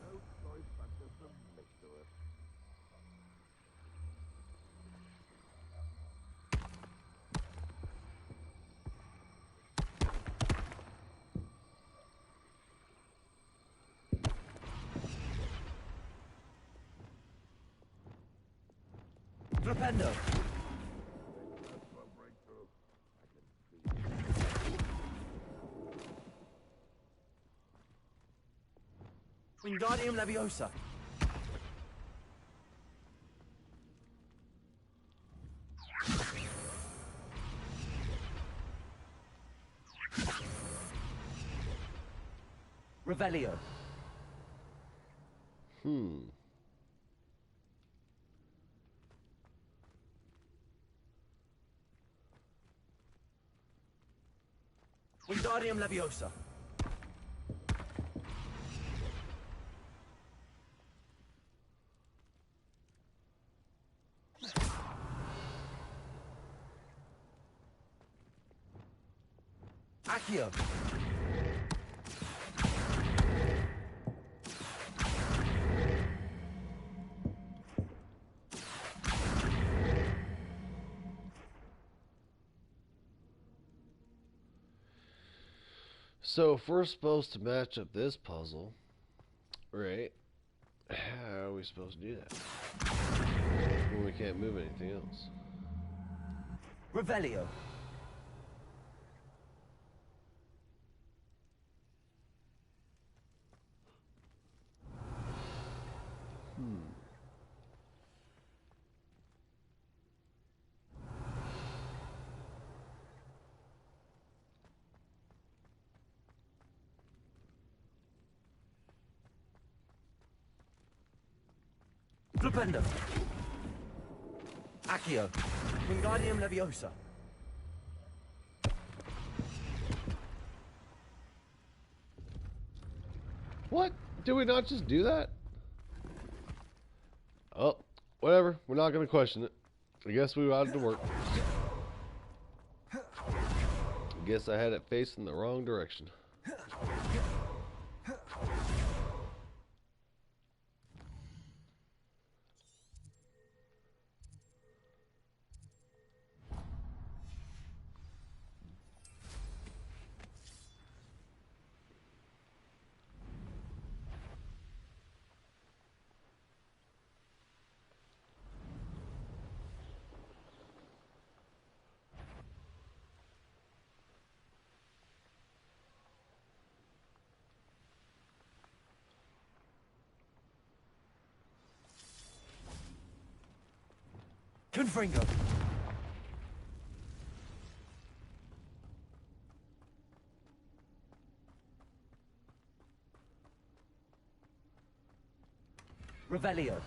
[SPEAKER 4] No choice but to submit to it.
[SPEAKER 2] Flipendo.
[SPEAKER 4] That's for breakthrough. I can see it.
[SPEAKER 2] Wingardium Leviosa. Revelio. Wingardium Leviosa. Accio.
[SPEAKER 1] So if we're supposed to match up this puzzle, right? How are we supposed to do that when we can't move anything else?
[SPEAKER 2] Revelio. Flipendo. Accio. Wingardium Leviosa.
[SPEAKER 1] What? Did we not just do that? Oh, whatever. We're not going to question it. I guess we got it to work. I guess I had it facing the wrong direction.
[SPEAKER 2] Confringo. Revelio.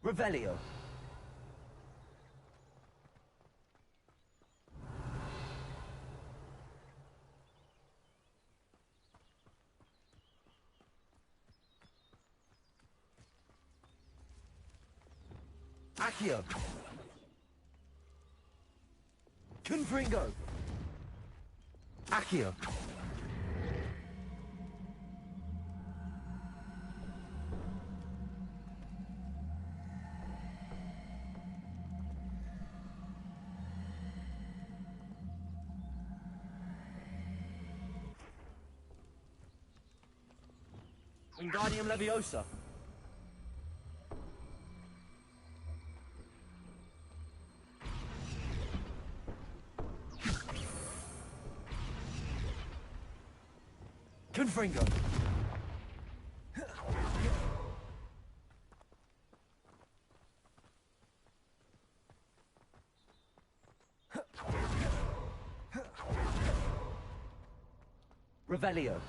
[SPEAKER 3] Revelio. Accio. Confringo. Accio. Wingardium Leviosa. Confringo. Revelio.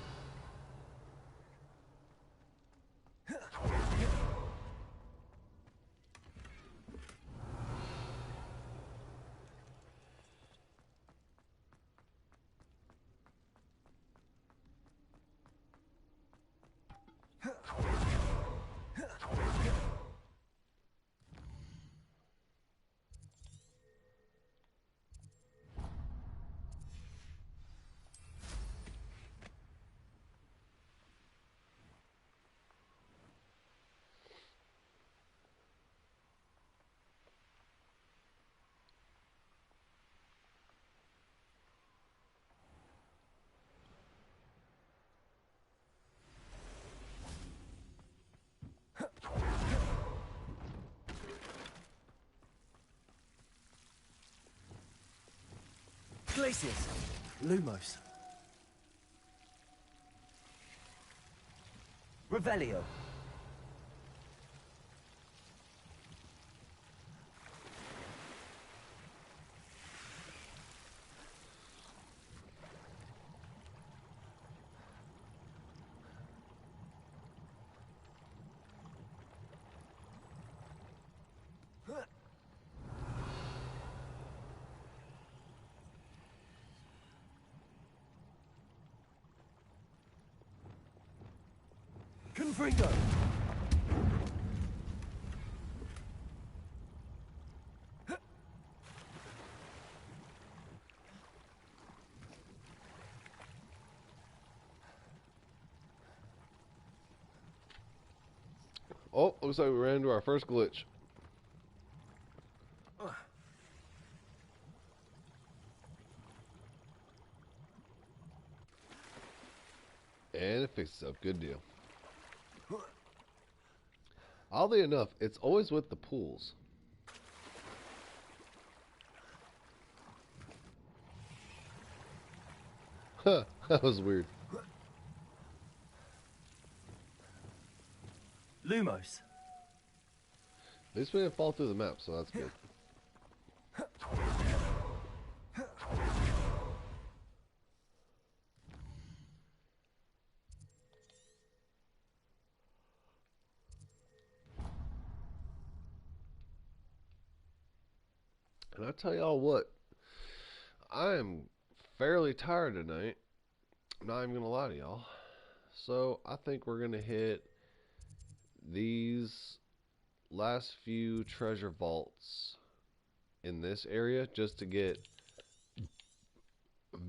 [SPEAKER 3] Glacius. Lumos. Revelio. Confringo.
[SPEAKER 1] Oh, looks like we ran into our first glitch. And it fixes up. Good deal. Oddly enough, it's always with the pools. Huh, that was weird.
[SPEAKER 3] Lumos.
[SPEAKER 1] At least we didn't fall through the map, so that's good. And I tell y'all what, I am fairly tired tonight. I'm not even gonna lie to y'all. So I think we're gonna hit these last few treasure vaults in this area just to get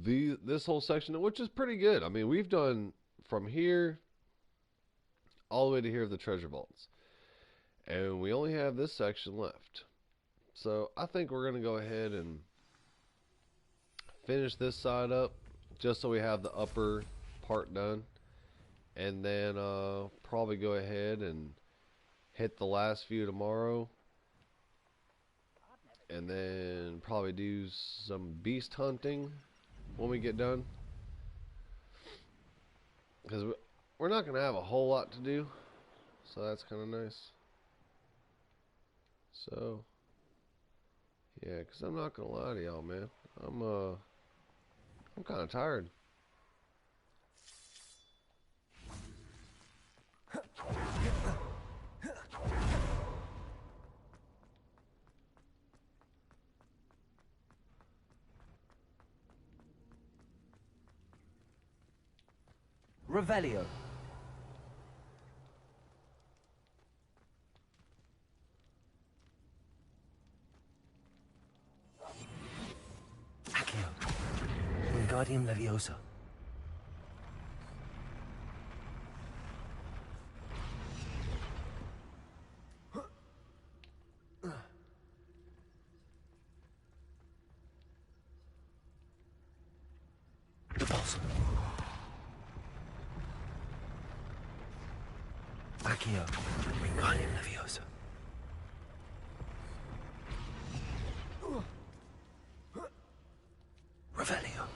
[SPEAKER 1] this whole section, which is pretty good. I mean, we've done from here all the way to here of the treasure vaults, and we only have this section left. So I think we're gonna go ahead and finish this side up just so we have the upper part done, and then probably go ahead and hit the last few tomorrow, and then probably do some beast hunting when we get done, because we're not going to have a whole lot to do, so that's kind of nice. So yeah, because I'm not going to lie to y'all, man, I'm kind of tired.
[SPEAKER 3] Revelio.
[SPEAKER 2] Accio. Wingardium Leviosa. Repulsor. Accio. Wingardium Leviosa. Revelio.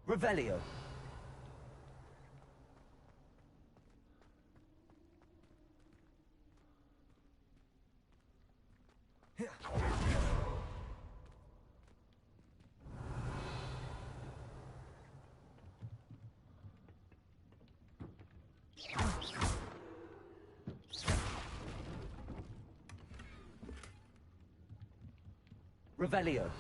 [SPEAKER 3] Revelio. Revelio.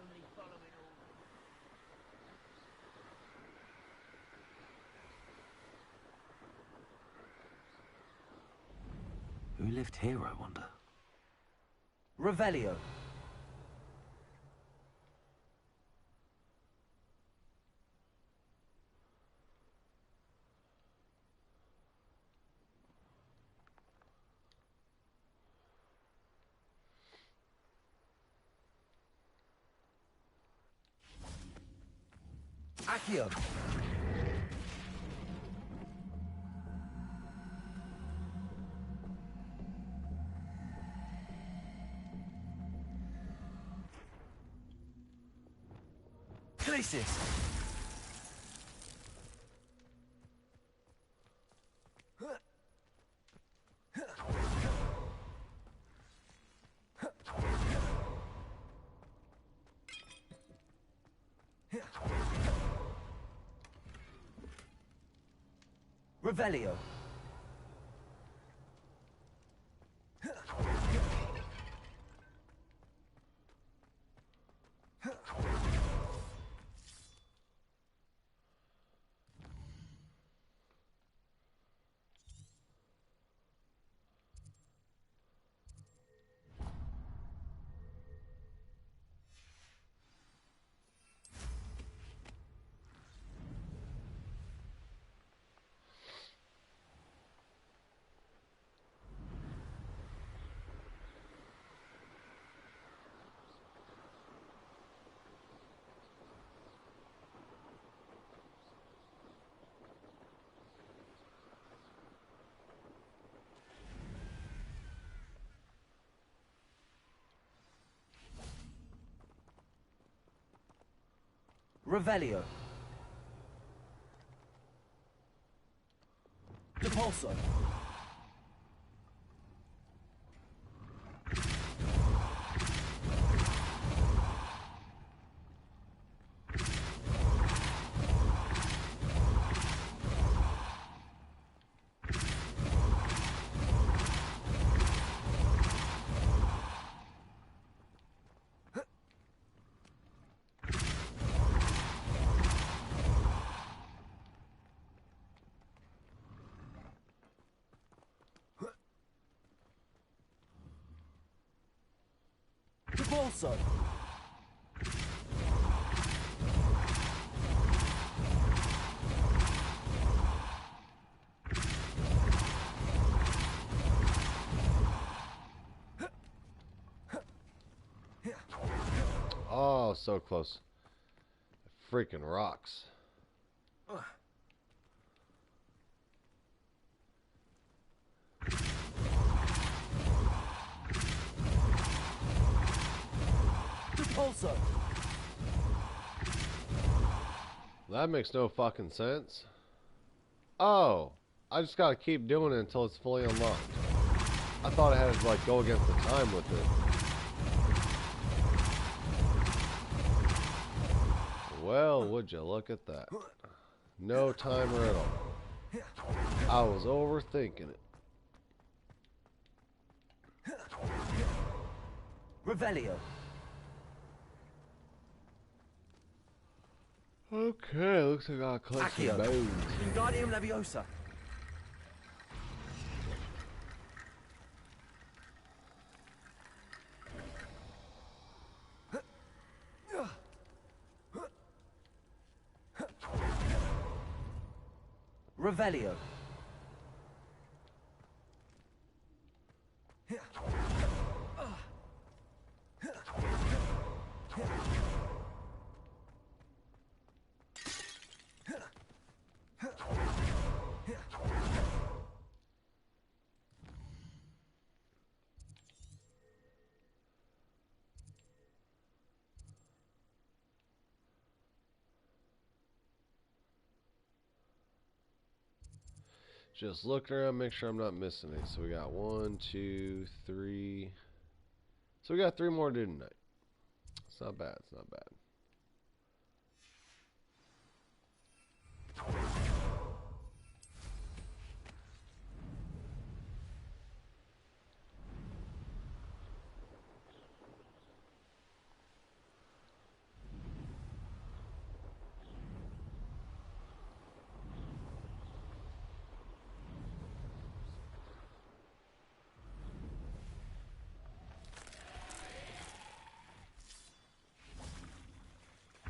[SPEAKER 5] Only following orders.
[SPEAKER 2] Who lived here, I wonder?
[SPEAKER 3] Revelio. Accio. Crisis. Revelio. Revelio. Repulsor.
[SPEAKER 2] Also.
[SPEAKER 1] Oh, so close. Freaking rocks.
[SPEAKER 2] Also.
[SPEAKER 1] That makes no fucking sense. Oh, I just gotta keep doing it until it's fully unlocked. I thought I had to like go against the time with it. Well, would you look at that? No timer at all. I was overthinking it.
[SPEAKER 2] Revelio.
[SPEAKER 1] Okay, looks like I gotta collect some
[SPEAKER 2] Accio.
[SPEAKER 1] bones.
[SPEAKER 2] Wingardium Leviosa. Revelio.
[SPEAKER 1] Just looking around, make sure I'm not missing any. So we got 1, 2, 3. So we got 3 more to do tonight. It's not bad. It's not bad.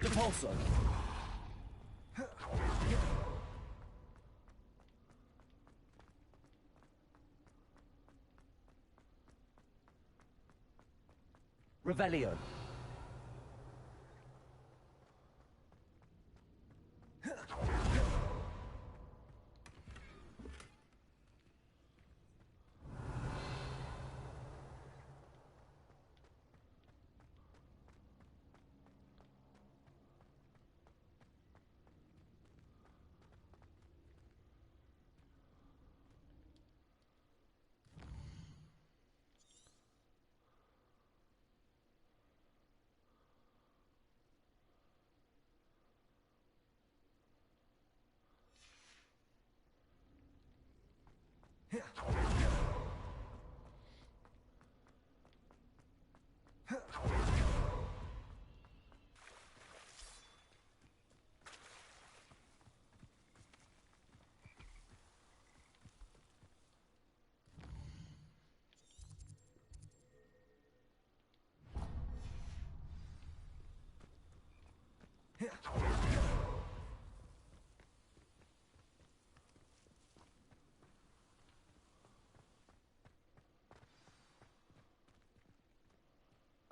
[SPEAKER 2] Depulso. Revelio.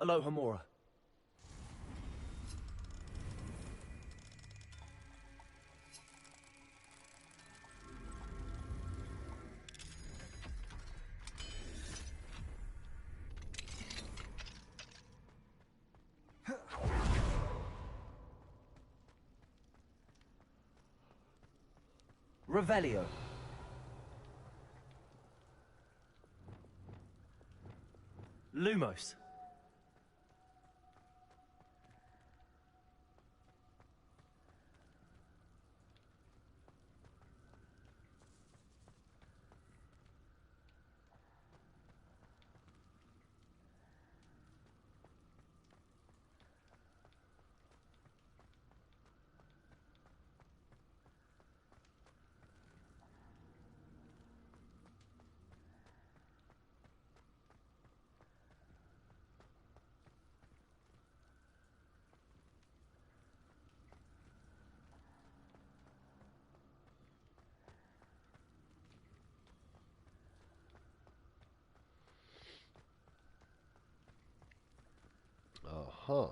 [SPEAKER 2] Alohomora. Revelio. Lumos.
[SPEAKER 1] Huh.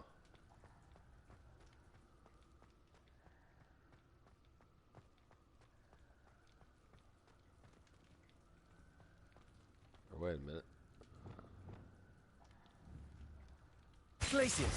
[SPEAKER 1] Or wait a minute.
[SPEAKER 2] Glaciers!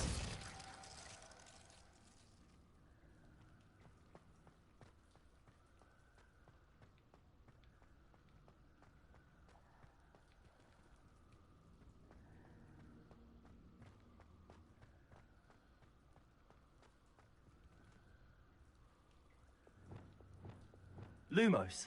[SPEAKER 2] Lumos.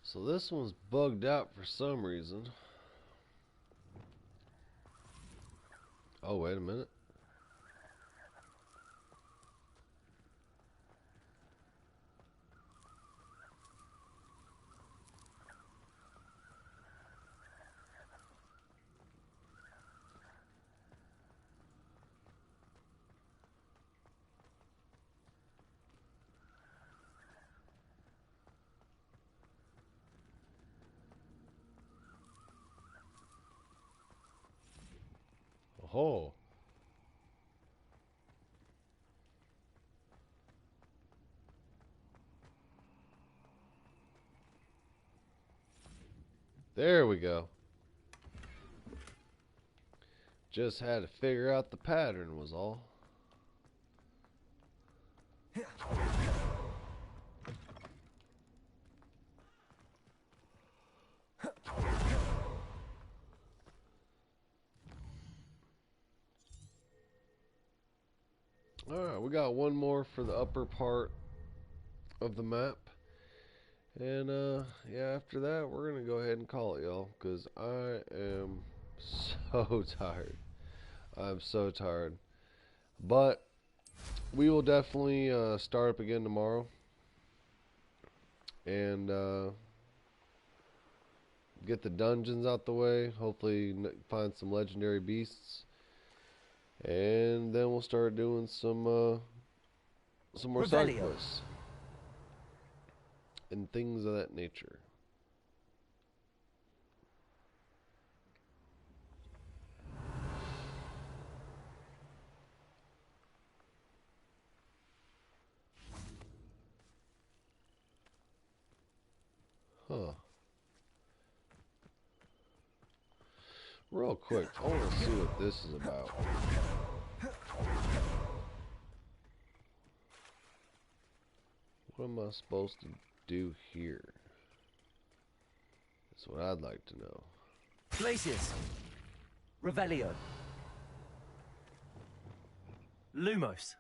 [SPEAKER 1] So this one's bugged out for some reason. Oh, wait a minute. Oh. There we go. Just had to figure out the pattern was all. Alright, we got one more for the upper part of the map. And, yeah, after that, we're going to go ahead and call it, y'all. Because I am so tired. I'm so tired. But we will definitely start up again tomorrow. And get the dungeons out the way. Hopefully find some legendary beasts. And then we'll start doing some more side
[SPEAKER 2] Revelio.
[SPEAKER 1] quests. And things of that nature. Huh. Real quick, I want to see what this is about. What am I supposed to do here? That's what I'd like to know.
[SPEAKER 2] Glaciers. Revelio. Lumos.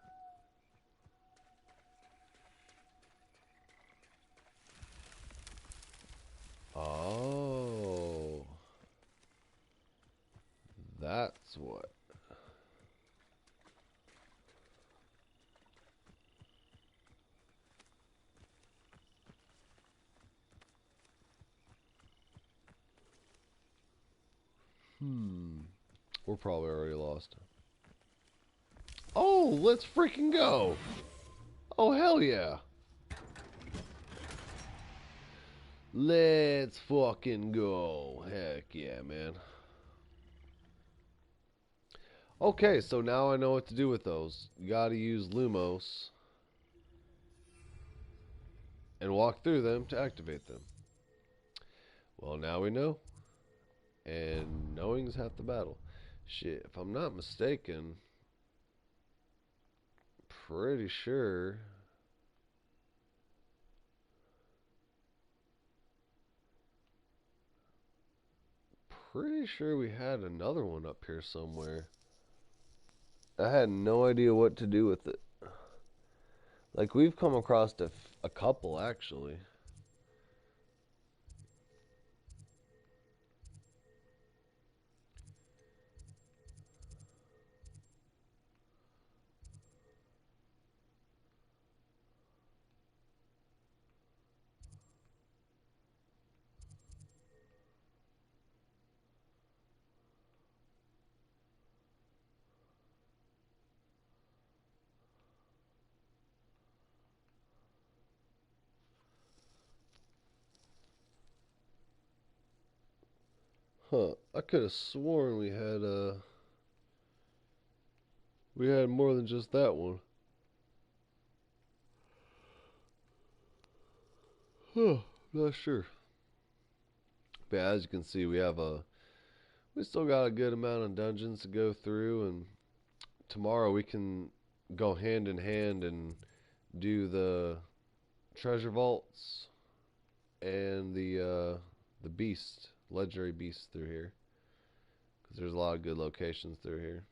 [SPEAKER 1] Oh. That's what. We're probably already lost. Oh, let's freaking go. Oh, hell yeah. Let's fucking go. Heck yeah, man. Okay, so now I know what to do with those. You gotta use Lumos and walk through them to activate them. Well, now we know. And knowing's half the battle. Shit, if I'm not mistaken, pretty sure we had another one up here somewhere. I had no idea what to do with it. Like, we've come across a couple, actually. Huh. I could have sworn we had more than just that one. Huh. Not sure. But as you can see, we still got a good amount of dungeons to go through, and tomorrow we can go hand in hand and do the treasure vaults and the beast, legendary beasts through here, because there's a lot of good locations through here.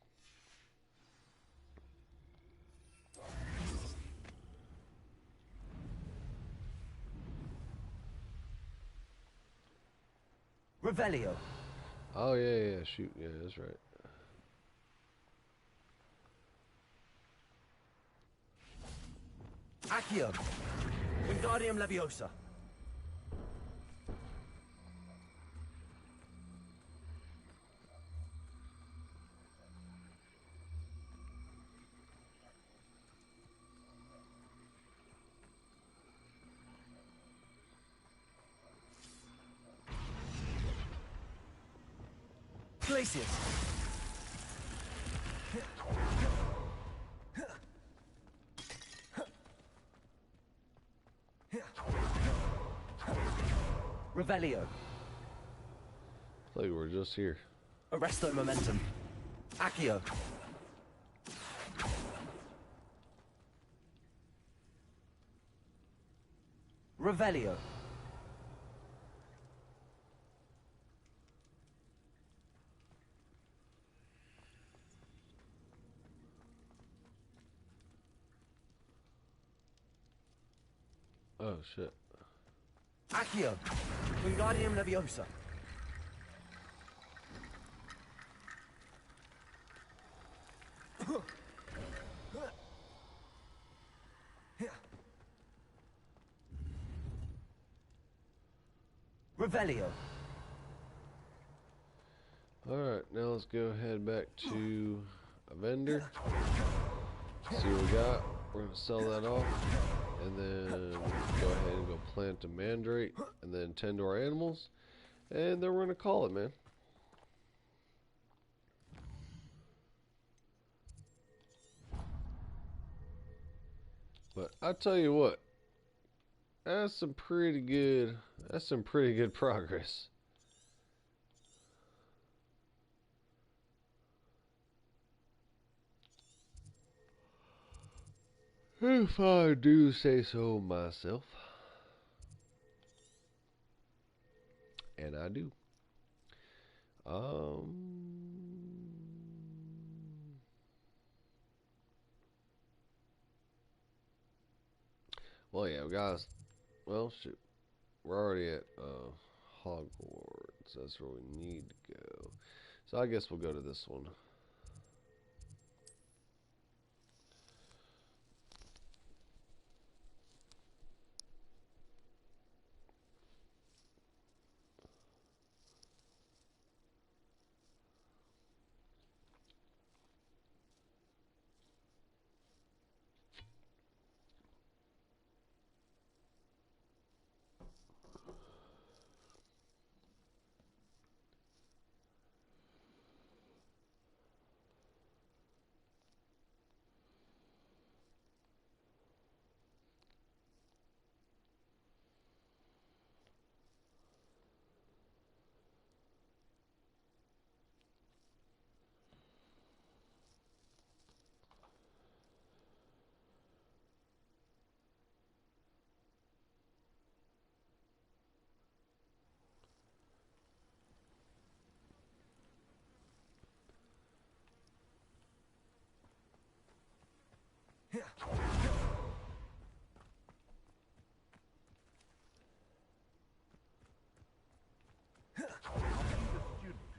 [SPEAKER 3] Revelio.
[SPEAKER 1] Oh yeah, shoot, yeah, that's right.
[SPEAKER 2] Accio. Wingardium Leviosa. Glacius. Revelio.
[SPEAKER 1] Like we're just here.
[SPEAKER 2] Arresto Momentum. Accio. Revelio.
[SPEAKER 1] Oh shit.
[SPEAKER 2] Accio. Wingardium Leviosa. Revelio.
[SPEAKER 1] Alright, now let's go head back to a vendor. See what we got. We're gonna sell that off. And then go ahead and go plant a mandrake and then tend to our animals. And then we're gonna call it, man. But I tell you what, that's some pretty good progress. If I do say so myself. And I do. Well, yeah, guys. Well, shoot. We're already at Hogwarts. That's where we need to go. So I guess we'll go to this one.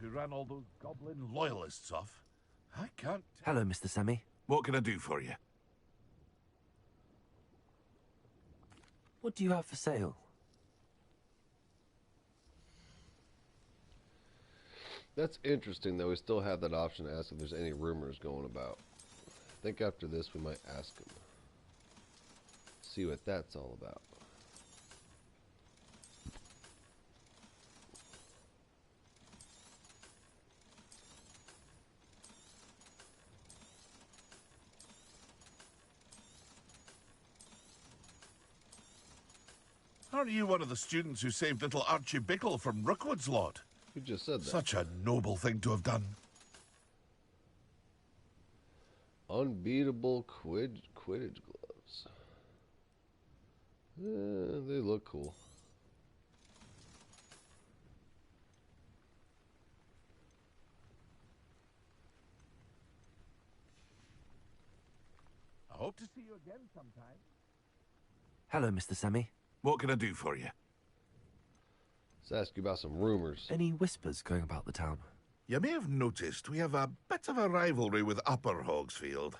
[SPEAKER 4] Who ran all those goblin loyalists off? I can't.
[SPEAKER 2] Hello, Mr. Sammy.
[SPEAKER 6] What can I do for you?
[SPEAKER 2] What do you have for sale?
[SPEAKER 1] That's interesting, though. We still have that option to ask if there's any rumors going about. I think after this we might ask him. See what that's all about.
[SPEAKER 4] Aren't you one of the students who saved little Archie Bickle from Rookwood's lot?
[SPEAKER 1] Who just said that?
[SPEAKER 4] Such a noble thing to have done.
[SPEAKER 1] Unbeatable Quidditch gloves. They look cool.
[SPEAKER 4] I hope to see you again sometime.
[SPEAKER 2] Hello, Mr. Sammy.
[SPEAKER 4] What can I do for you?
[SPEAKER 1] Let's ask you about some rumors.
[SPEAKER 2] Any whispers going about the town?
[SPEAKER 4] You may have noticed we have a bit of a rivalry with Upper Hogsfield.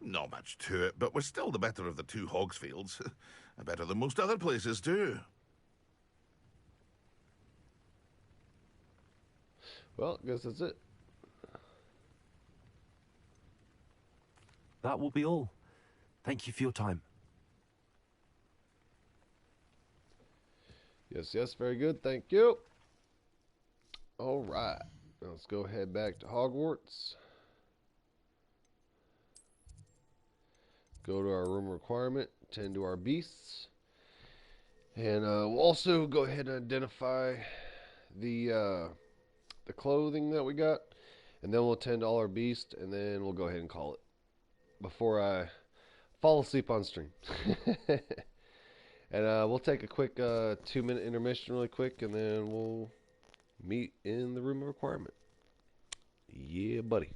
[SPEAKER 4] Not much to it, but we're still the better of the two Hogsfields. Better than most other places, too.
[SPEAKER 1] Well, I guess that's it.
[SPEAKER 2] That will be all. Thank you for your time.
[SPEAKER 1] Yes, yes, very good. Thank you. All right. Now let's go head back to Hogwarts. Go to our room requirement, tend to our beasts. And we'll also go ahead and identify the clothing that we got. And then we'll tend to all our beasts, and then we'll go ahead and call it. Before I fall asleep on stream. And we'll take a quick 2-minute intermission really quick, and then we'll meet in the room of requirement. Yeah, buddy.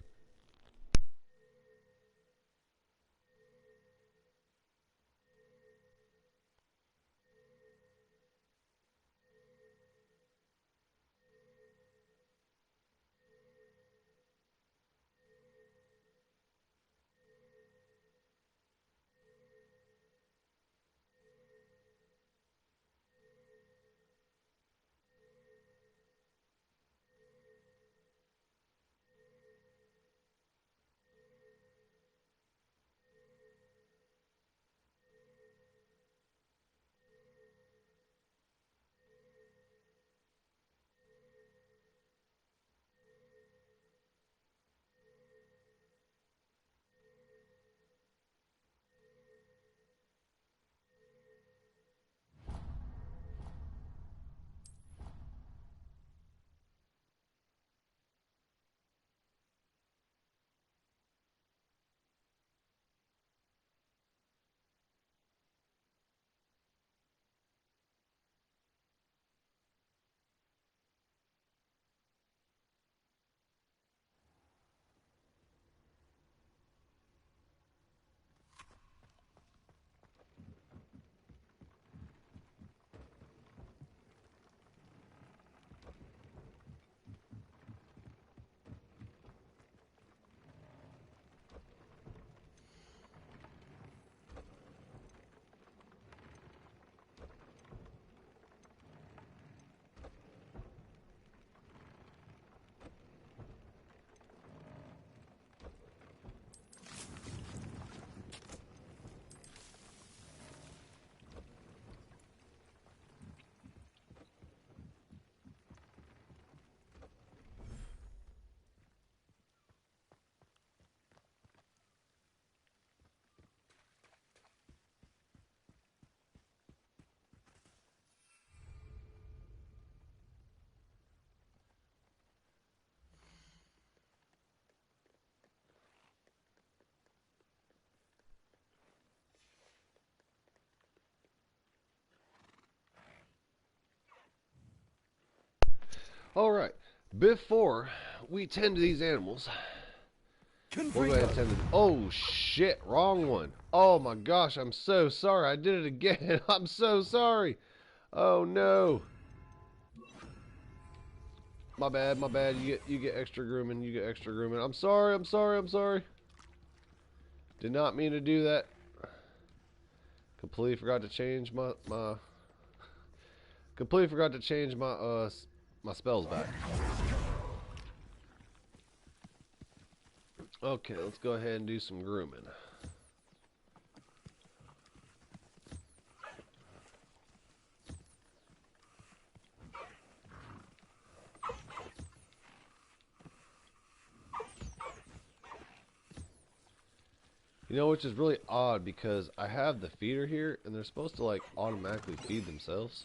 [SPEAKER 1] All right. Before we tend to these animals, we'll go ahead and tend to... Oh, shit. Wrong one. Oh, my gosh. I'm so sorry. I did it again. I'm so sorry. Oh, no. My bad. My bad. You get extra grooming. You get extra grooming. I'm sorry. I'm sorry. I'm sorry. Did not mean to do that. Completely forgot to change my completely forgot to change my spells back. Okay, let's go ahead and do some grooming. You know, which is really odd because I have the feeder here and they're supposed to like automatically feed themselves.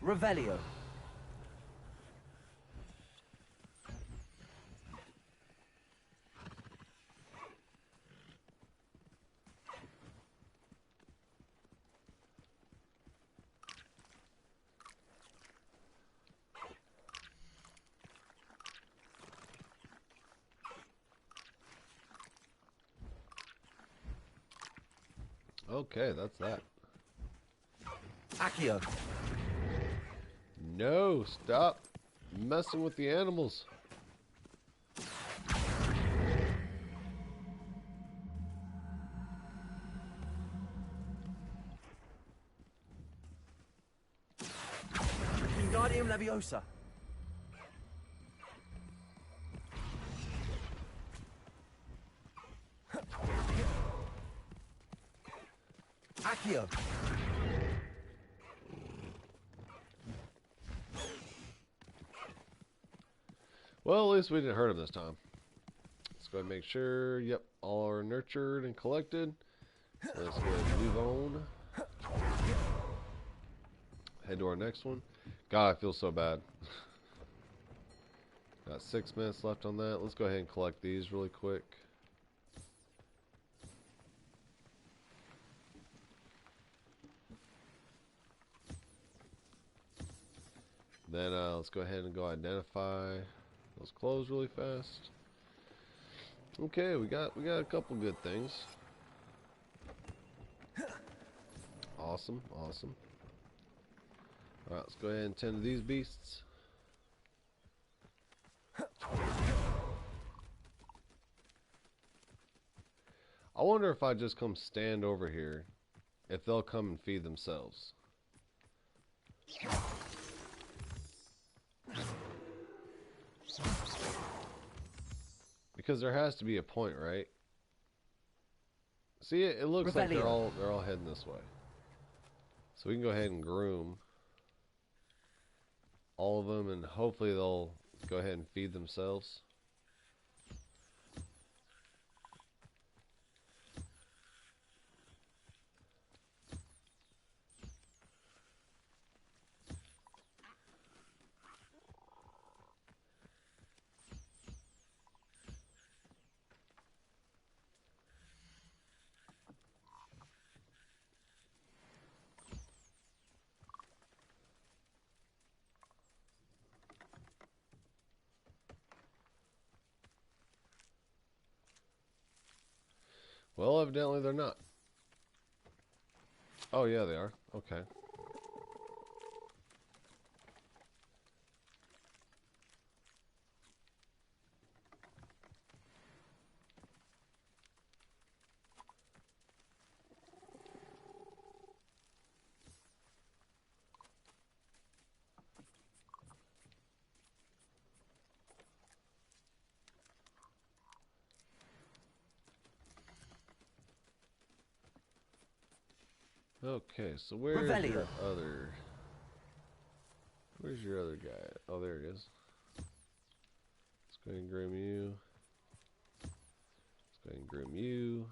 [SPEAKER 3] Revelio.
[SPEAKER 1] Okay, that's that.
[SPEAKER 3] Accio.
[SPEAKER 1] No, stop messing with the animals.
[SPEAKER 3] Wingardium Leviosa. Accio.
[SPEAKER 1] Well, at least we didn't hurt him this time. Let's go ahead and make sure, yep, all are nurtured and collected. Let's go ahead and move on. Head to our next one. God, I feel so bad. Got 6 minutes left on that. Let's go ahead and collect these really quick. Then let's go ahead and go identify those clothes really fast. Okay, we got a couple good things. Awesome, awesome. All right, let's go ahead and tend to these beasts. I wonder if I just come stand over here, if they'll come and feed themselves. Because there has to be a point, right? See, it looks like they're all heading this way. So we can go ahead and groom all of them, and hopefully they'll go ahead and feed themselves. Well, evidently they're not. Oh, yeah, they are. Okay. Okay, so where's your other... Where's your other guy? Oh, there he is. Let's go ahead and groom you. Let's go ahead and groom you.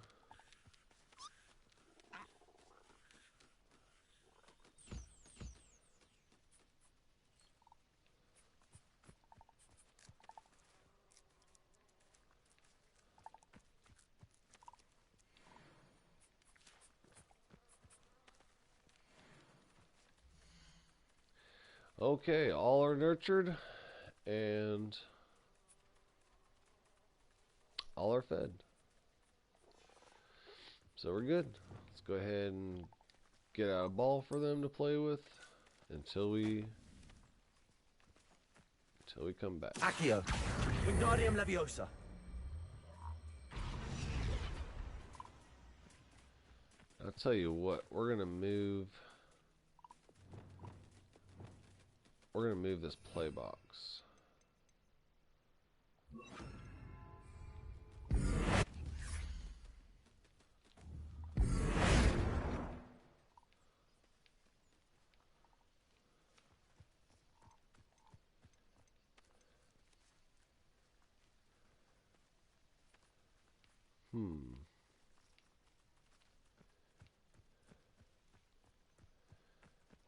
[SPEAKER 1] Okay, all are nurtured and all are fed. So we're good. Let's go ahead and get out a ball for them to play with until we come back.
[SPEAKER 2] Accio. Wingardium Leviosa.
[SPEAKER 1] I'll tell you what, we're gonna move this play box.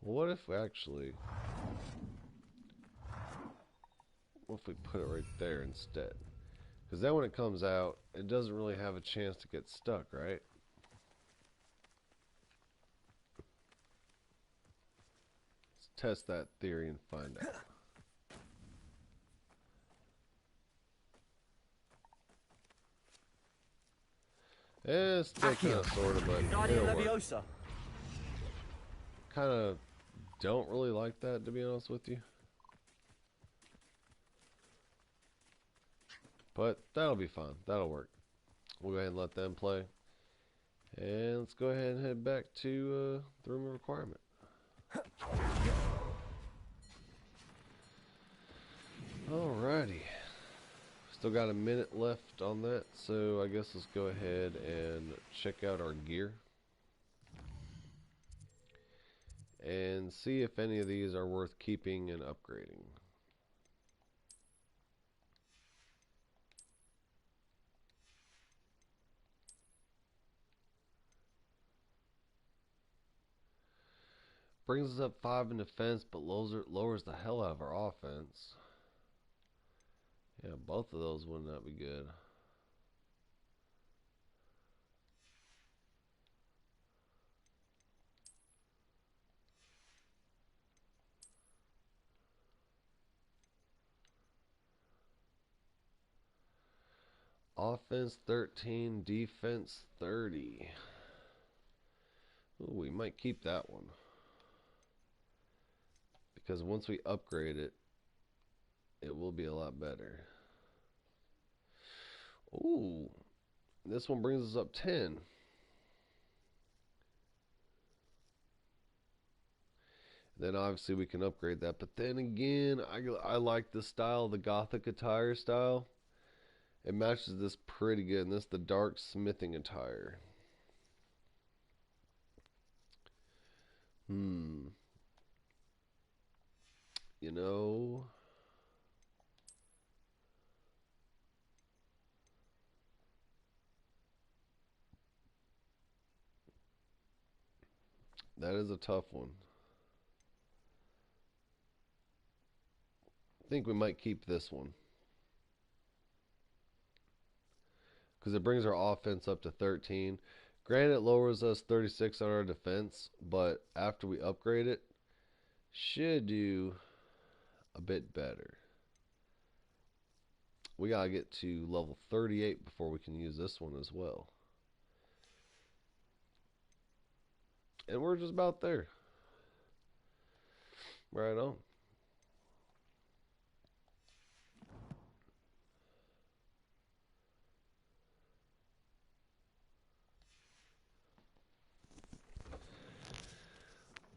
[SPEAKER 1] What if we put it right there instead? Because then when it comes out, it doesn't really have a chance to get stuck, right? Let's test that theory and find out. It's still kind of sort of, but it'll work. Kind of don't really like that, to be honest with you. But that'll be fine. That'll work. We'll go ahead and let them play. And let's go ahead and head back to the room of requirement. Alrighty. Still got a minute left on that, so I guess let's go ahead and check out our gear. And see if any of these are worth keeping and upgrading. Brings us up 5 in defense, but lowers the hell out of our offense. Yeah, both of those would not be good. Offense 13, defense 30. Ooh, we might keep that one. Because once we upgrade it, it will be a lot better. Ooh, this one brings us up 10. Then obviously we can upgrade that. But then again, I like the style, the Gothic attire style. It matches this pretty good. And this is the dark smithing attire. You know, that is a tough one. I think we might keep this one. Because it brings our offense up to 13. Granted, it lowers us 36 on our defense, but after we upgrade it, should do a bit better. We gotta get to level 38 before we can use this one as well. And we're just about there. Right on.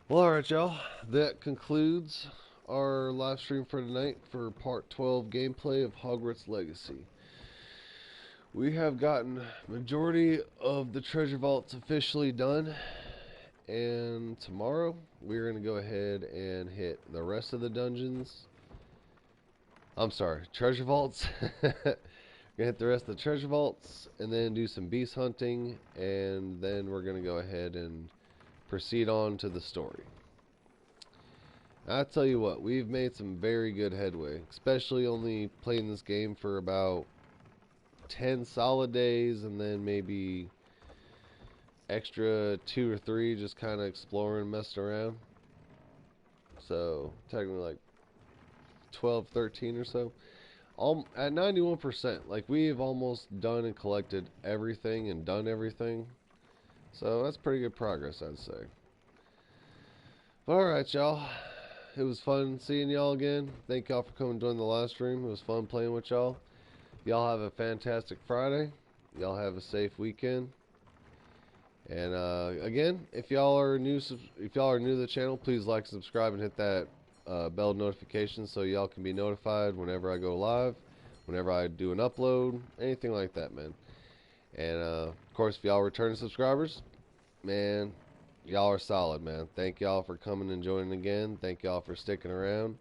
[SPEAKER 1] Well, alright, y'all. That concludes our live stream for tonight for part 12 gameplay of Hogwarts Legacy. We have gotten majority of the treasure vaults officially done, and tomorrow we're going to go ahead and hit the rest of the dungeons. I'm sorry, treasure vaults. We're going to hit the rest of the treasure vaults and then do some beast hunting, and then we're going to go ahead and proceed on to the story. I tell you what, we've made some very good headway, especially only playing this game for about 10 solid days and then maybe extra 2 or 3 just kind of exploring and messing around. So technically like 12, 13 or so. At 91%, like we've almost done and collected everything and done everything. So that's pretty good progress, I'd say. Alright, y'all. It was fun seeing y'all again. Thank y'all for coming and joining the live stream. It was fun playing with y'all. Y'all have a fantastic Friday. Y'all have a safe weekend. And again, if y'all are new to the channel, please like, subscribe, and hit that bell notification so y'all can be notified whenever I go live, whenever I do an upload, anything like that, man. And of course, if y'all return subscribers, man, y'all are solid, man. Thank y'all for coming and joining again. Thank y'all for sticking around,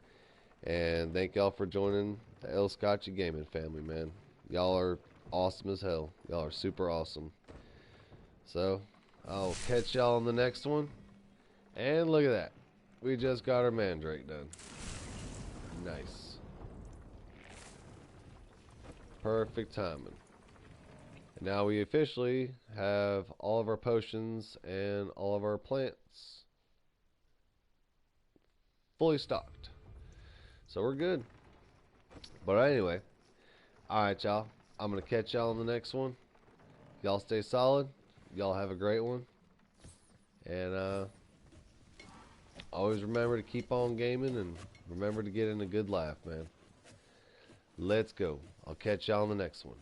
[SPEAKER 1] and thank y'all for joining the L-Skottchy gaming family, man. Y'all are awesome as hell. Y'all are super awesome. So I'll catch y'all on the next one. And look at that. We just got our mandrake done. Nice. Perfect timing. And now we officially have all of our potions and all of our plants fully stocked. So we're good. But anyway, alright, y'all. I'm going to catch y'all on the next one. Y'all stay solid. Y'all have a great one. And always remember to keep on gaming and remember to get in a good laugh, man. Let's go. I'll catch y'all on the next one.